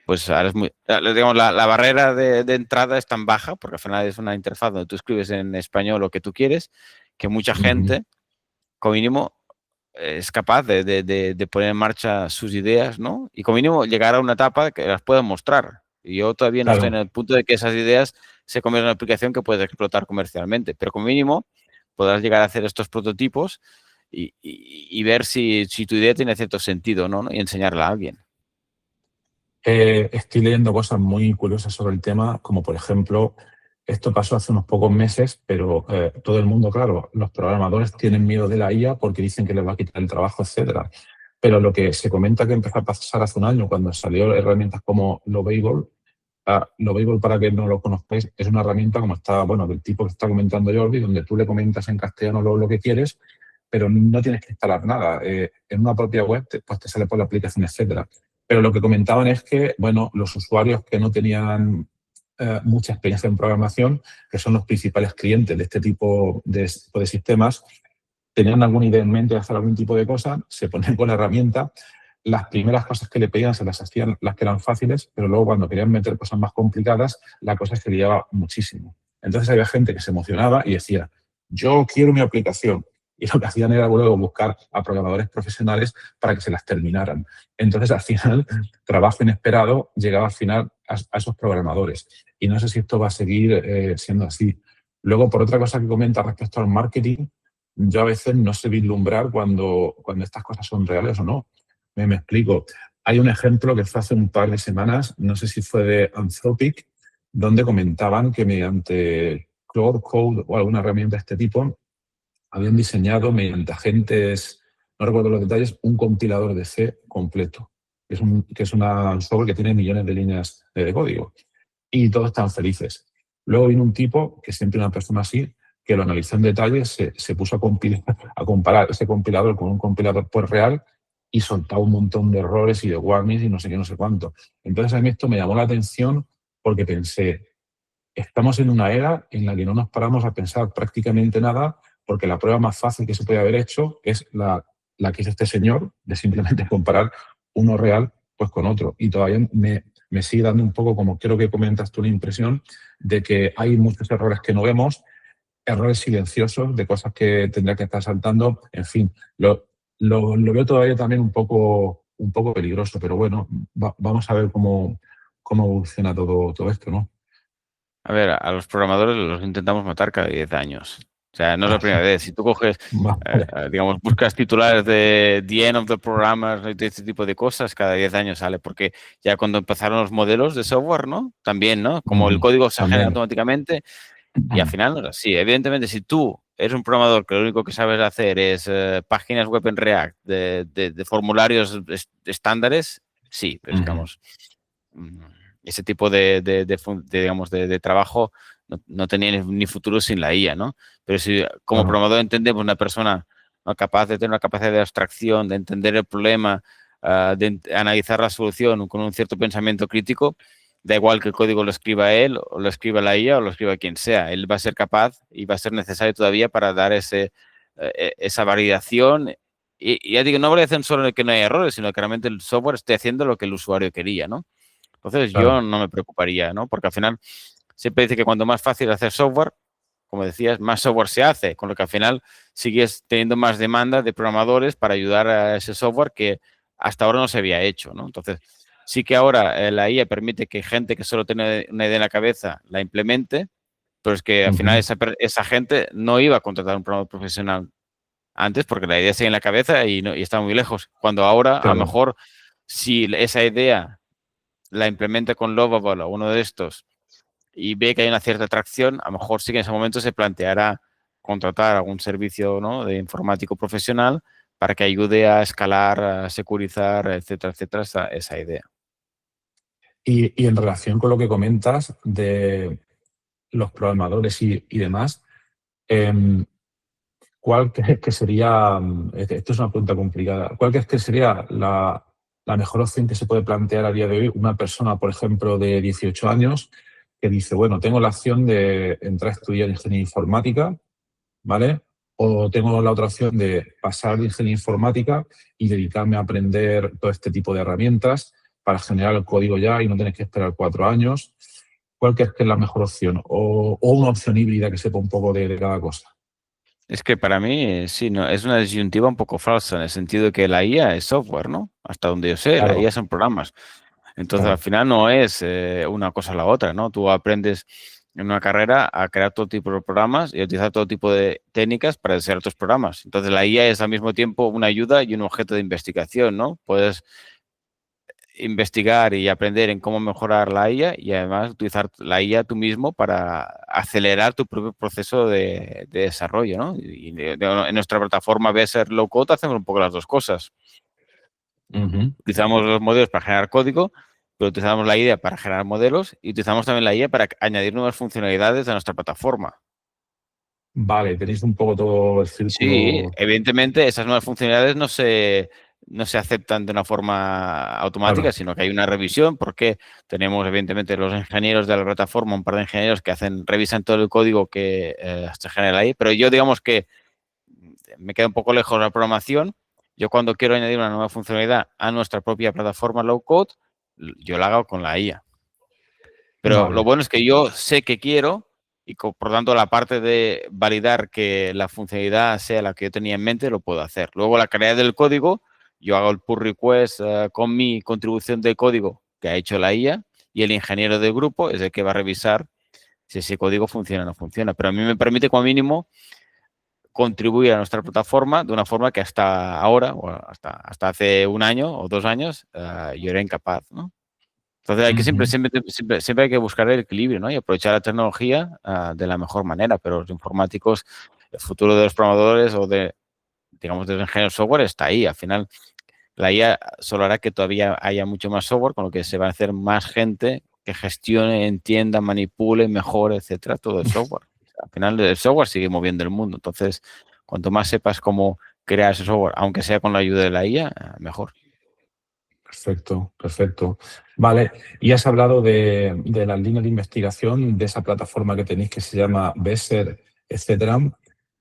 pues ahora es muy, digamos, la barrera de entrada es tan baja, porque al final es una interfaz donde tú escribes en español lo que tú quieres, que mucha Ujú. gente, como mínimo, es capaz de poner en marcha sus ideas, ¿no? Y como mínimo llegar a una etapa que las pueda mostrar. Y yo todavía no estoy en Claro. el punto de que esas ideas se conviertan en una aplicación que puedes explotar comercialmente, pero como mínimo podrás llegar a hacer estos prototipos y ver si tu idea tiene cierto sentido, ¿no? Y enseñarla a alguien. Estoy leyendo cosas muy curiosas sobre el tema, como por ejemplo, esto pasó hace unos pocos meses, pero todo el mundo, claro, los programadores tienen miedo de la IA porque dicen que les va a quitar el trabajo, etcétera. Pero lo que se comenta que empezó a pasar hace un año, cuando salió herramientas como Lovable, Lovable, para que no lo conozcáis, es una herramienta como está, bueno, del tipo que está comentando Jordi, donde tú le comentas en castellano lo que quieres, pero no tienes que instalar nada. En una propia web, pues te sale por la aplicación, etcétera. Pero lo que comentaban es que, bueno, los usuarios que no tenían mucha experiencia en programación, que son los principales clientes de este tipo de sistemas, tenían alguna idea en mente de hacer algún tipo de cosa, se ponían con la herramienta, las primeras cosas que le pedían se las hacían las que eran fáciles, pero luego cuando querían meter cosas más complicadas, la cosa se liaba muchísimo. Entonces había gente que se emocionaba y decía, yo quiero mi aplicación. Y lo que hacían era luego buscar a programadores profesionales para que se las terminaran. Entonces, al final, trabajo inesperado llegaba al final a esos programadores. Y no sé si esto va a seguir siendo así. Luego, por otra cosa que comenta respecto al marketing, yo a veces no sé vislumbrar cuando estas cosas son reales o no. Me explico. Hay un ejemplo que fue hace un par de semanas, no sé si fue de Anthropic, donde comentaban que mediante Claude Code o alguna herramienta de este tipo, habían diseñado mediante agentes, no recuerdo los detalles, un compilador de C completo, que es un software que tiene millones de líneas de código. Y todos están felices. Luego vino un tipo, que siempre una persona así, que lo analizó en detalle, se puso a comparar ese compilador con un compilador pues real y soltaba un montón de errores y de warnings y no sé qué, no sé cuánto. Entonces a mí esto me llamó la atención porque pensé, estamos en una era en la que no nos paramos a pensar prácticamente nada porque la prueba más fácil que se puede haber hecho es la que hizo este señor, de simplemente comparar uno real pues con otro. Y todavía me sigue dando un poco, como creo que comentas tú, la impresión de que hay muchos errores que no vemos, errores silenciosos de cosas que tendría que estar saltando. En fin, lo veo todavía también un poco peligroso, pero bueno, vamos a ver cómo evoluciona todo esto, ¿no? A ver, a los programadores los intentamos matar cada 10 años. O sea, no es la primera vez. Si tú coges, Vale. digamos, buscas titulares de The End of the Programmer, de este tipo de cosas, cada 10 años sale. Porque ya cuando empezaron los modelos de software, ¿no? También, ¿no? Como el código se genera También. automáticamente y al final no es así. Evidentemente, si tú eres un programador que lo único que sabes hacer es páginas web en React de formularios estándares, sí, pero digamos, ese tipo digamos, de trabajo no tenía ni futuro sin la IA, ¿no? Pero si como Claro. programador entendemos una persona, ¿no?, capaz de tener una capacidad de abstracción, de entender el problema, de analizar la solución con un cierto pensamiento crítico, da igual que el código lo escriba él, o lo escriba la IA, o lo escriba quien sea. Él va a ser capaz y va a ser necesario todavía para dar esa validación. Y ya digo, no validación solo en el que no hay errores, sino que realmente el software esté haciendo lo que el usuario quería, ¿no? Entonces yo Claro. no me preocuparía, ¿no? Porque al final siempre dice que cuanto más fácil hacer software, como decías, más software se hace, con lo que al final sigues teniendo más demanda de programadores para ayudar a ese software que hasta ahora no se había hecho, ¿no? Entonces, sí que ahora la IA permite que gente que solo tiene una idea en la cabeza la implemente, pero es que al final esa gente no iba a contratar un programador profesional antes porque la idea sigue en la cabeza y está muy lejos. Cuando ahora, a lo Claro. mejor, si esa idea la implementa con Lovable o uno de estos y ve que hay una cierta atracción, a lo mejor sí que en ese momento se planteará contratar algún servicio, ¿no?, de informático profesional para que ayude a escalar, a securizar, etcétera, esa idea. Y en relación con lo que comentas de los programadores y demás, em, ¿cuál crees que sería, esto es una pregunta complicada, cuál crees que sería la mejor opción que se puede plantear a día de hoy una persona, por ejemplo, de 18 años que dice, bueno, tengo la opción de entrar a estudiar ingeniería informática, ¿vale? O tengo la otra opción de pasar de ingeniería informática y dedicarme a aprender todo este tipo de herramientas para generar el código ya y no tener que esperar 4 años. ¿Cuál crees que es la mejor opción? O una opción híbrida que sepa un poco de cada cosa. Es que para mí, sí, no, es una disyuntiva un poco falsa en el sentido de que la IA es software, ¿no? Hasta donde yo sé, la Claro, IA son programas. Entonces, al claro. final no es una cosa o la otra, ¿no? Tú aprendes en una carrera a crear todo tipo de programas y a utilizar todo tipo de técnicas para desarrollar tus programas. Entonces, la IA es al mismo tiempo una ayuda y un objeto de investigación, ¿no? Puedes investigar y aprender en cómo mejorar la IA y además utilizar la IA tú mismo para acelerar tu propio proceso de desarrollo, ¿no? En nuestra plataforma BSR Low Code hacemos un poco las dos cosas. Utilizamos los modelos para generar código, pero utilizamos la IA para generar modelos y utilizamos también la IA para añadir nuevas funcionalidades a nuestra plataforma. Vale, tenéis un poco todo el Sí, círculo. evidentemente esas nuevas funcionalidades no se aceptan de una forma automática, Claro. sino que hay una revisión porque tenemos evidentemente los ingenieros de la plataforma, un par de ingenieros que revisan todo el código que se genera ahí, pero yo digamos que me queda un poco lejos la programación. Yo cuando quiero añadir una nueva funcionalidad a nuestra propia plataforma low code, yo la hago con la IA. Pero lo Vale, bueno es que yo sé que quiero y por tanto la parte de validar que la funcionalidad sea la que yo tenía en mente lo puedo hacer. Luego la calidad del código, yo hago el pull request con mi contribución de código que ha hecho la IA y el ingeniero del grupo es el que va a revisar si ese código funciona o no funciona. Pero a mí me permite como mínimo contribuir a nuestra plataforma de una forma que hasta ahora o hasta hace un año o 2 años yo era incapaz, ¿no? Entonces hay que siempre hay que buscar el equilibrio, ¿no? Y aprovechar la tecnología de la mejor manera, pero los informáticos, el futuro de los programadores o digamos, de los ingenieros de software está ahí. Al final, la IA solo hará que todavía haya mucho más software, con lo que se va a hacer más gente que gestione, entienda, manipule, mejore, etcétera, todo el software. Al final, el software sigue moviendo el mundo. Entonces, cuanto más sepas cómo crear ese software, aunque sea con la ayuda de la IA, mejor. perfecto, perfecto. Vale, y has hablado de las líneas de investigación de esa plataforma que tenéis que se llama Besser, etcétera.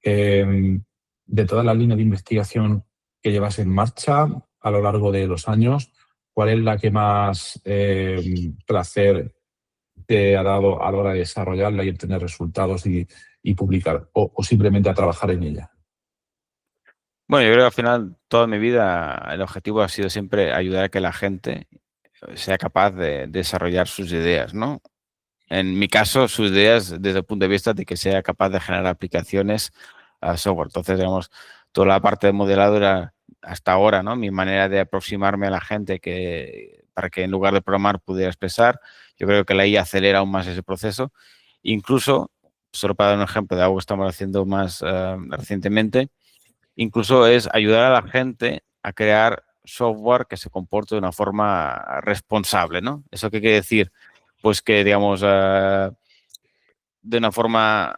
De todas las líneas de investigación que llevas en marcha a lo largo de los años, ¿cuál es la que más placer te ha dado a la hora de desarrollarla y obtener resultados y publicar? O simplemente a trabajar en ella? Bueno, yo creo que al final, toda mi vida, el objetivo ha sido siempre ayudar a que la gente sea capaz de desarrollar sus ideas, ¿no? En mi caso, sus ideas desde el punto de vista de que sea capaz de generar aplicaciones a software. Entonces, digamos, toda la parte de modelado era hasta ahora, ¿no? Mi manera de aproximarme a la gente para que en lugar de programar pudiera expresar. Yo creo que la IA acelera aún más ese proceso. Incluso, solo para dar un ejemplo de algo que estamos haciendo más recientemente, incluso es ayudar a la gente a crear software que se comporte de una forma responsable, ¿no? ¿Eso qué quiere decir? Pues que, digamos, de una forma,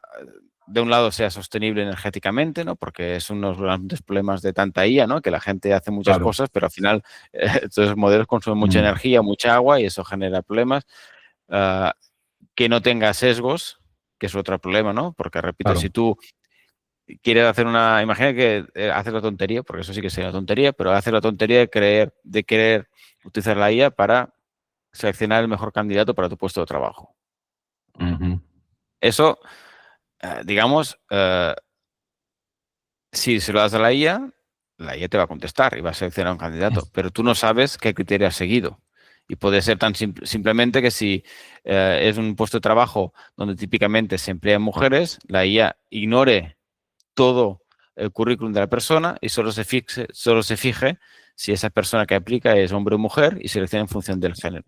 de un lado sea sostenible energéticamente, ¿no? Porque es uno de los grandes problemas de tanta IA, ¿no? Que la gente hace muchas Claro. cosas, pero al final estos modelos consumen mucha energía, mucha agua y eso genera problemas. Uh, que no tenga sesgos, que es otro problema, ¿no? Porque, repito, si Claro. tú quieres hacer imagina que haces la tontería, porque eso sí que sería una tontería, pero haces la tontería de querer utilizar la IA para seleccionar el mejor candidato para tu puesto de trabajo. Eso, digamos, si se lo das a la IA te va a contestar y va a seleccionar un candidato, pero tú no sabes qué criterio has seguido. Y puede ser tan simplemente que si es un puesto de trabajo donde típicamente se emplean mujeres, la IA ignore todo el currículum de la persona y solo se fije si esa persona que aplica es hombre o mujer y selecciona en función del género.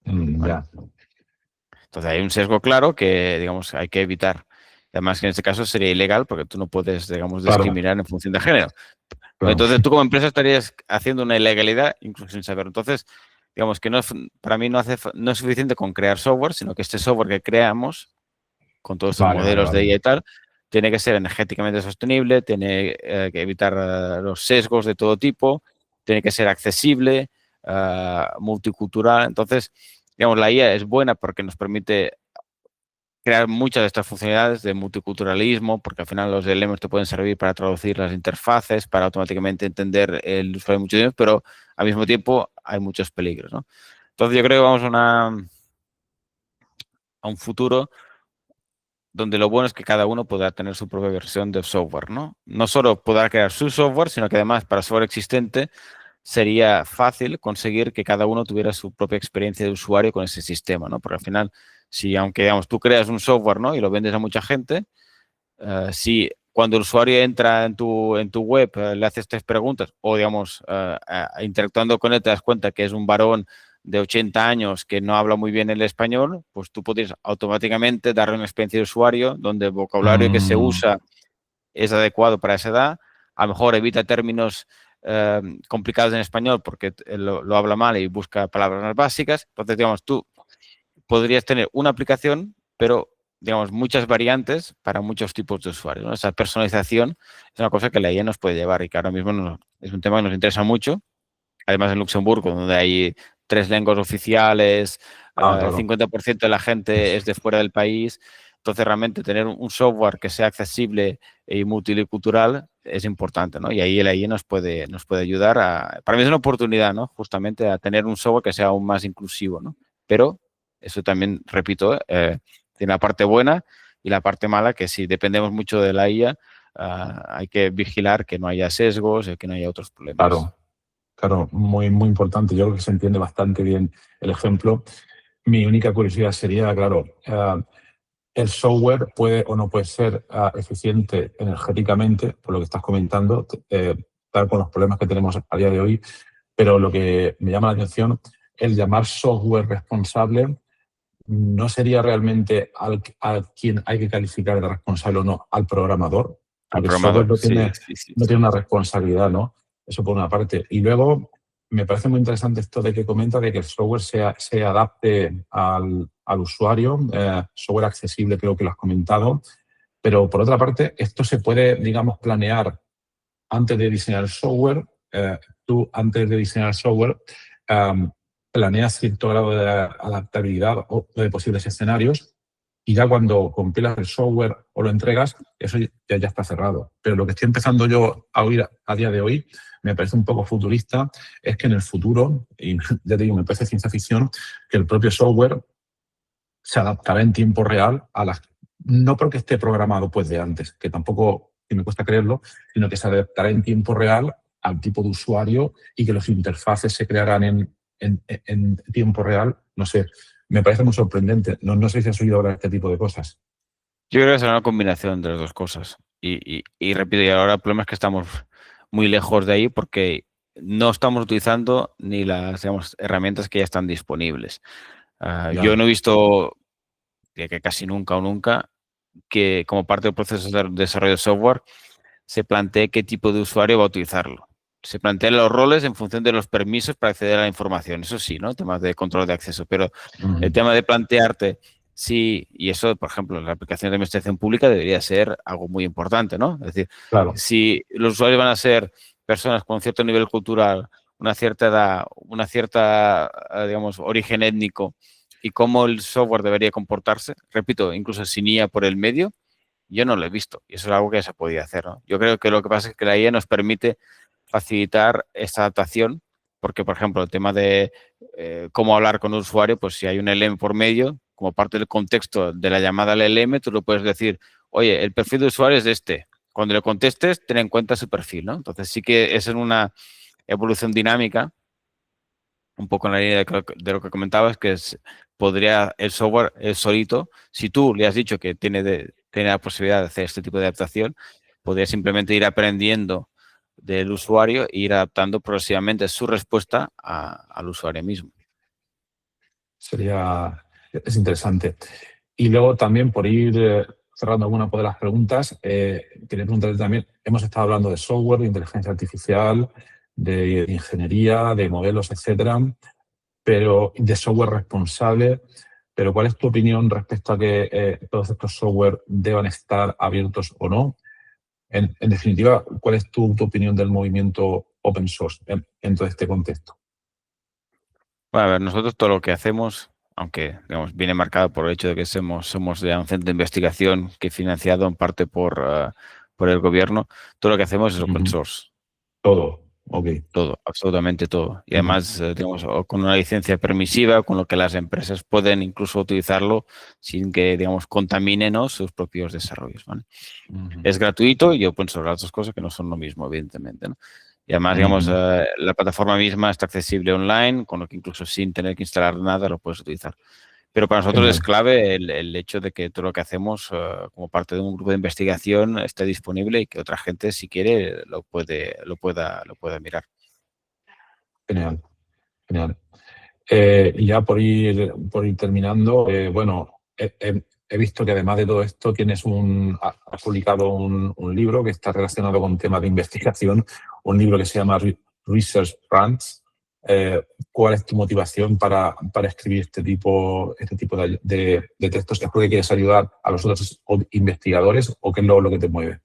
¿Vale? Ya. Entonces hay un sesgo claro que, digamos, hay que evitar. Además que en este caso sería ilegal porque tú no puedes, digamos, Claro, discriminar en función de género. claro. Entonces tú como empresa estarías haciendo una ilegalidad incluso sin saberlo. Entonces, digamos que para mí no es suficiente con crear software, sino que este software que creamos con todos estos Vale, vale, modelos de vale. IA y tal, tiene que ser energéticamente sostenible, tiene que evitar los sesgos de todo tipo, tiene que ser accesible, multicultural. Entonces, digamos, la IA es buena porque nos permite crear muchas de estas funcionalidades de multiculturalismo, porque al final los LLMs te pueden servir para traducir las interfaces, para automáticamente entender el usuario de muchos idiomas, pero al mismo tiempo hay muchos peligros, ¿no? Entonces yo creo que vamos a un futuro donde lo bueno es que cada uno podrá tener su propia versión de software, ¿no? No solo podrá crear su software, sino que además para software existente sería fácil conseguir que cada uno tuviera su propia experiencia de usuario con ese sistema, ¿no? Porque al final, si aunque digamos, tú creas un software, ¿no? Y lo vendes a mucha gente, si cuando el usuario entra en tu web, le haces 3 preguntas o, digamos, interactuando con él, te das cuenta que es un varón de 80 años que no habla muy bien el español, pues tú podrías automáticamente darle una experiencia de usuario donde el vocabulario que se usa es adecuado para esa edad. A lo mejor evita términos complicados en español porque lo habla mal y busca palabras más básicas. Entonces, digamos, tú podrías tener una aplicación, pero, digamos, muchas variantes para muchos tipos de usuarios, ¿no? Esa personalización es una cosa que la IA nos puede llevar y que ahora mismo es un tema que nos interesa mucho. Además, en Luxemburgo, donde hay 3 lenguas oficiales, el Claro. 50% de la gente es de fuera del país. Entonces, realmente tener un software que sea accesible y multicultural es importante, ¿no? Y ahí la IA nos puede ayudar para mí es una oportunidad, ¿no? Justamente a tener un software que sea aún más inclusivo, ¿no? Pero eso también, repito, tiene la parte buena y la parte mala, que si dependemos mucho de la IA, hay que vigilar que no haya sesgos y que no haya otros problemas. Claro, claro, muy, muy importante. Yo creo que se entiende bastante bien el ejemplo. Mi única curiosidad sería, claro, el software puede o no puede ser eficiente energéticamente, por lo que estás comentando, tal con los problemas que tenemos a día de hoy, pero lo que me llama la atención, el llamar software responsable no sería realmente a quien hay que calificar de responsable o no, al programador, Al porque el software programador, sí, sí, sí, no sí. tiene una responsabilidad, ¿no? Eso por una parte. Y luego me parece muy interesante esto de que comenta de que el software se adapte al usuario, software accesible, creo que lo has comentado, pero por otra parte, esto se puede, digamos, planear antes de diseñar el software. Tú, antes de diseñar el software, planeas cierto grado de adaptabilidad o de posibles escenarios y ya cuando compilas el software o lo entregas, eso ya está cerrado. Pero lo que estoy empezando yo a oír a día de hoy, me parece un poco futurista, es que en el futuro, y ya te digo, me parece ciencia ficción, que el propio software se adaptará en tiempo real a las... No porque esté programado pues de antes, que tampoco, que me cuesta creerlo, sino que se adaptará en tiempo real al tipo de usuario y que los interfaces se crearán en tiempo real. No sé, me parece muy sorprendente. No sé si has oído hablar de este tipo de cosas. Yo creo que será una combinación de las dos cosas. Y repito, y ahora el problema es que estamos muy lejos de ahí porque no estamos utilizando ni las, digamos, herramientas que ya están disponibles. Yo Ya, no he visto, diría que casi nunca o nunca, que como parte del proceso de desarrollo de software se plantee qué tipo de usuario va a utilizarlo. Se plantean los roles en función de los permisos para acceder a la información. Eso sí, ¿no? Temas de control de acceso. Pero el tema de plantearte sí, y eso, por ejemplo, en la aplicación de administración pública debería ser algo muy importante, ¿no? Es decir, claro. si los usuarios van a ser personas con cierto nivel cultural, una cierta edad, una cierta, digamos, origen étnico y cómo el software debería comportarse, repito, incluso sin IA por el medio, yo no lo he visto y eso es algo que se podía hacer, ¿no? Yo creo que lo que pasa es que la IA nos permite facilitar esta adaptación porque, por ejemplo, el tema de cómo hablar con un usuario, pues si hay un LM por medio, como parte del contexto de la llamada al LM, tú lo puedes decir, oye, el perfil de usuario es este. Cuando le contestes, ten en cuenta su perfil, ¿no? Entonces sí que es en una evolución dinámica, un poco en la línea de lo que comentabas, que podría el software solito, si tú le has dicho que tiene la posibilidad de hacer este tipo de adaptación, podría simplemente ir aprendiendo del usuario e ir adaptando progresivamente su respuesta al usuario mismo. Es interesante. Y luego también, por ir cerrando alguna de las preguntas, quería preguntarle también, hemos estado hablando de software, de inteligencia artificial, de ingeniería, de modelos, etcétera, pero de software responsable. Pero ¿cuál es tu opinión respecto a que todos estos software deban estar abiertos o no? En definitiva, ¿cuál es tu opinión del movimiento open source en todo este contexto? Bueno, a ver, nosotros todo lo que hacemos, aunque digamos, viene marcado por el hecho de que somos ya un centro de investigación que es financiado en parte por el gobierno, todo lo que hacemos es open Ujú. source. Todo, ok. Todo, absolutamente todo. Y Ujú. además, digamos, o con una licencia permisiva, con lo que las empresas pueden incluso utilizarlo sin que, digamos, contaminen, ¿no?, sus propios desarrollos, ¿vale? Ujú. Es gratuito y open source, las dos cosas que no son lo mismo, evidentemente, ¿no? Y además, digamos, Ujú. la plataforma misma está accesible online, con lo que incluso sin tener que instalar nada lo puedes utilizar. Pero para nosotros es Genial. clave el hecho de que todo lo que hacemos como parte de un grupo de investigación esté disponible y que otra gente, si quiere, lo pueda mirar. Genial. Genial. Y ya por ir terminando, bueno, he visto que además de todo esto has publicado un libro que está relacionado con temas de investigación, un libro que se llama Research Rants. ¿Cuál es tu motivación para escribir este tipo de textos? ¿Es porque quieres ayudar a los otros investigadores o qué es lo que te mueve?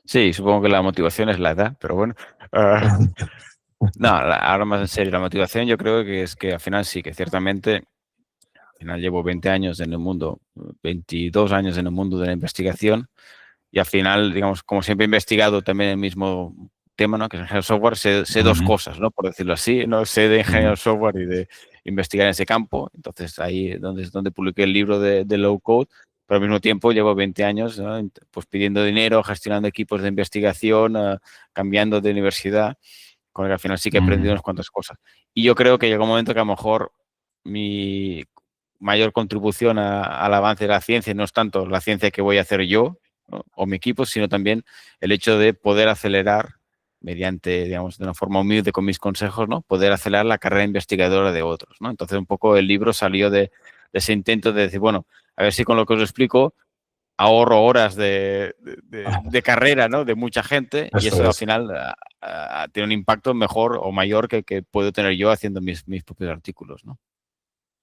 Sí, supongo que la motivación es la edad, pero bueno. Ah, no, ahora más en serio, la motivación yo creo que es que al final sí, que ciertamente, al final llevo 20 años en el mundo, 22 años en el mundo de la investigación y al final, digamos, como siempre he investigado también el mismo tema, ¿no? Que es ingeniero de software, sé dos Ujú, cosas, ¿no? Por decirlo así, ¿no? Sé de ingeniero ujú, de software y de investigar en ese campo. Entonces ahí es donde publiqué el libro de Low Code, pero al mismo tiempo llevo 20 años, ¿no? Pues pidiendo dinero, gestionando equipos de investigación, cambiando de universidad, con el que al final sí que he aprendido ujú. unas cuantas cosas. Y yo creo que llega un momento que a lo mejor mi mayor contribución al avance de la ciencia no es tanto la ciencia que voy a hacer yo, ¿no? O mi equipo, sino también el hecho de poder acelerar mediante, digamos, de una forma humilde con mis consejos, ¿no? Poder acelerar la carrera investigadora de otros, ¿no? Entonces, un poco el libro salió de ese intento de decir, bueno, a ver si con lo que os explico ahorro horas Ah, de carrera, ¿no? De mucha gente y eso eso al es. final tiene un impacto mejor o mayor que puedo tener yo haciendo mis propios artículos, ¿no?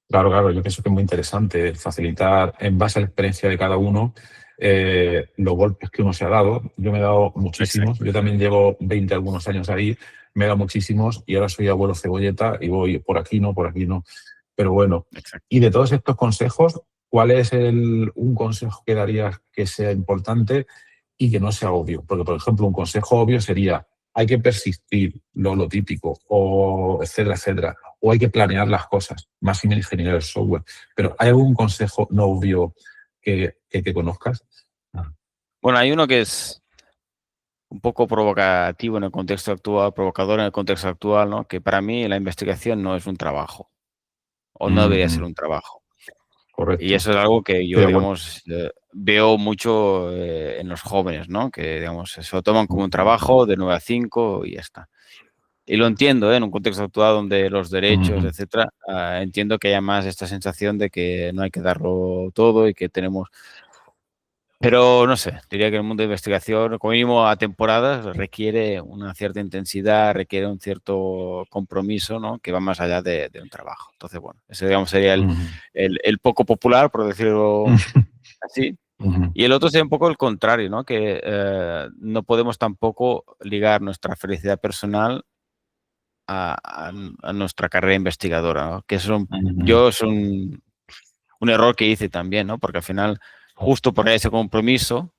Claro, claro, yo pienso que es muy interesante facilitar en base a la experiencia de cada uno los golpes que uno se ha dado. Yo me he dado muchísimos, Exacto, yo también llevo 20 algunos años ahí, me he dado muchísimos y ahora soy abuelo cebolleta y voy por aquí no, por aquí no. Pero bueno, exacto. y de todos estos consejos, ¿cuál es un consejo que darías que sea importante y que no sea obvio? Porque, por ejemplo, un consejo obvio sería hay que persistir, lo típico, o etcétera, etcétera. O hay que planear las cosas, más en ingeniería del software. Pero ¿hay algún consejo no obvio que conozcas? Ah. Bueno, hay uno que es un poco provocativo en el contexto actual, provocador en el contexto actual, ¿no? Que para mí la investigación no es un trabajo, o no debería ser Ujú, un trabajo. Y correcto. eso es algo que Estoy yo, de acuerdo. digamos, veo mucho en los jóvenes, ¿no? Que, digamos, se lo toman como un trabajo de 9 a 5 y ya está. Y lo entiendo, ¿eh? En un contexto actual donde los derechos, Ujú, etcétera, entiendo que haya más esta sensación de que no hay que darlo todo y que tenemos. Pero no sé, diría que el mundo de investigación, como mínimo a temporadas, requiere una cierta intensidad, requiere un cierto compromiso, ¿no? Que va más allá de un trabajo. Entonces, bueno, ese digamos sería ujú, el poco popular, por decirlo así. ujú. Y el otro sería un poco el contrario, ¿no? Que no podemos tampoco ligar nuestra felicidad personal a nuestra carrera investigadora, ¿no? Que Ujú. yo es un error que hice también, ¿no? Porque al final, justo por ese compromiso,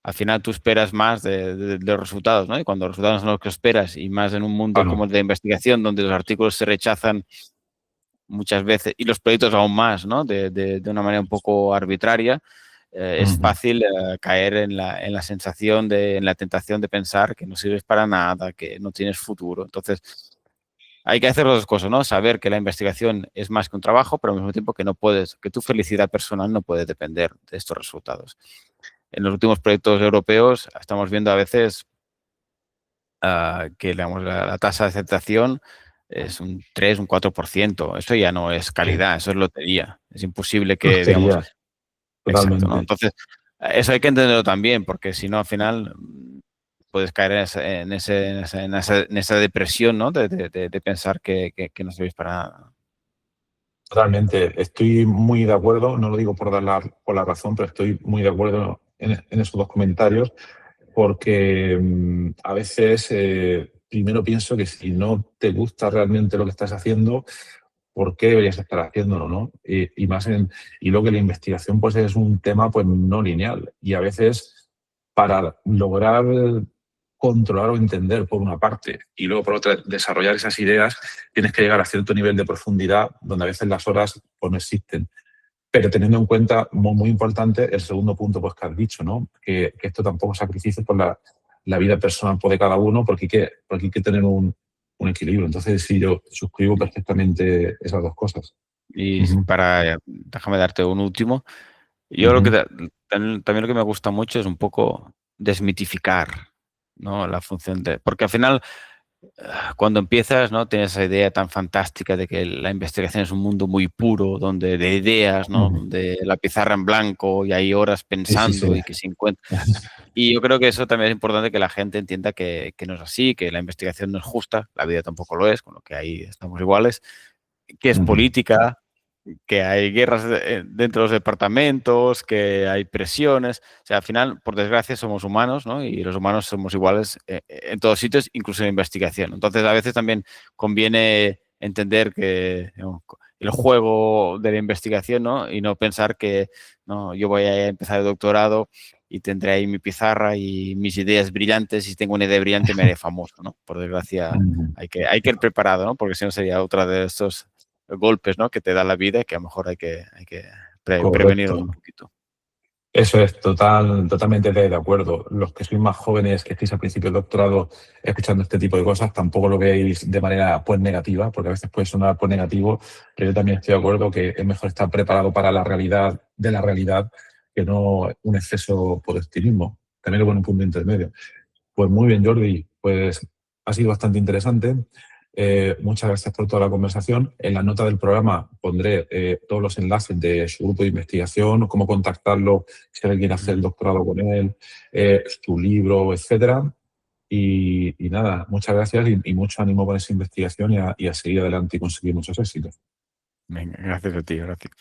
al final tú esperas más de los resultados, ¿no? Y cuando los resultados son los que esperas, y más en un mundo como Claro. el de investigación, donde los artículos se rechazan muchas veces, y los proyectos aún más, ¿no? De una manera un poco arbitraria, es Ujú. fácil caer en la sensación, en la tentación de pensar que no sirves para nada, que no tienes futuro. Entonces, hay que hacer las dos cosas, ¿no? Saber que la investigación es más que un trabajo, pero al mismo tiempo que no puedes, que tu felicidad personal no puede depender de estos resultados. En los últimos proyectos europeos estamos viendo a veces que digamos, la tasa de aceptación es un 3, un 4%. Eso ya no es Sí. calidad, eso es lotería. Es imposible que, digamos, Lotería, exacto, ¿no? totalmente. Entonces, eso hay que entenderlo también, porque si no, al final puedes caer en esa depresión, ¿no? De pensar que no sirves para nada. Totalmente, estoy muy de acuerdo, no lo digo por la razón, pero estoy muy de acuerdo en esos dos comentarios, porque a veces primero pienso que si no te gusta realmente lo que estás haciendo, ¿por qué deberías estar haciéndolo, no? Y luego que la investigación pues es un tema pues no lineal y a veces para lograr controlar o entender por una parte y luego por otra desarrollar esas ideas, tienes que llegar a cierto nivel de profundidad donde a veces las horas pues no existen. Pero teniendo en cuenta, muy importante, el segundo punto pues, que has dicho, ¿no? Que esto tampoco es sacrificio por la vida personal por de cada uno, porque hay que tener un equilibrio. Entonces, sí, yo suscribo perfectamente esas dos cosas. Y Ujú, déjame darte un último. Yo ujú, también lo que me gusta mucho es un poco desmitificar, ¿no? La función porque al final, cuando empiezas, ¿no? Tienes esa idea tan fantástica de que la investigación es un mundo muy puro, donde de ideas, ¿no? ujú. Donde la pizarra en blanco y hay horas Sí, sí, sí. pensando y que se encuentra. Y yo creo que eso también es importante que la gente entienda que no es así, que la investigación no es justa, la vida tampoco lo es, con lo que ahí estamos iguales, que es Ujú. política, que hay guerras dentro de los departamentos, que hay presiones. O sea, al final, por desgracia, somos humanos, ¿no? Y los humanos somos iguales en todos sitios, incluso en investigación. Entonces, a veces también conviene entender que, ¿no?, el juego de la investigación, ¿no? Y no pensar que, no, yo voy a empezar el doctorado y tendré ahí mi pizarra y mis ideas brillantes. Y si tengo una idea brillante, me haré famoso, ¿no? Por desgracia, Ujú. hay que ir preparado, ¿no? Porque si no sería otra de estos golpes, ¿no?, que te da la vida, que a lo mejor hay que prevenirlos un Correcto. poquito. Eso es totalmente de acuerdo. Los que sois más jóvenes, que estéis al principio del doctorado escuchando este tipo de cosas, tampoco lo veis de manera pues negativa, porque a veces puede sonar pues negativo, pero yo también estoy de acuerdo que es mejor estar preparado para la realidad de la realidad que no un exceso por optimismo. También es bueno un punto intermedio. Pues muy bien, Jordi, pues ha sido bastante interesante. Muchas gracias por toda la conversación. En la nota del programa pondré todos los enlaces de su grupo de investigación, cómo contactarlo, si alguien quiere hacer el Ujú. doctorado con él, su libro, etcétera. Y nada, muchas gracias y mucho ánimo con esa investigación y a seguir adelante y conseguir muchos éxitos. Venga, gracias a ti, gracias.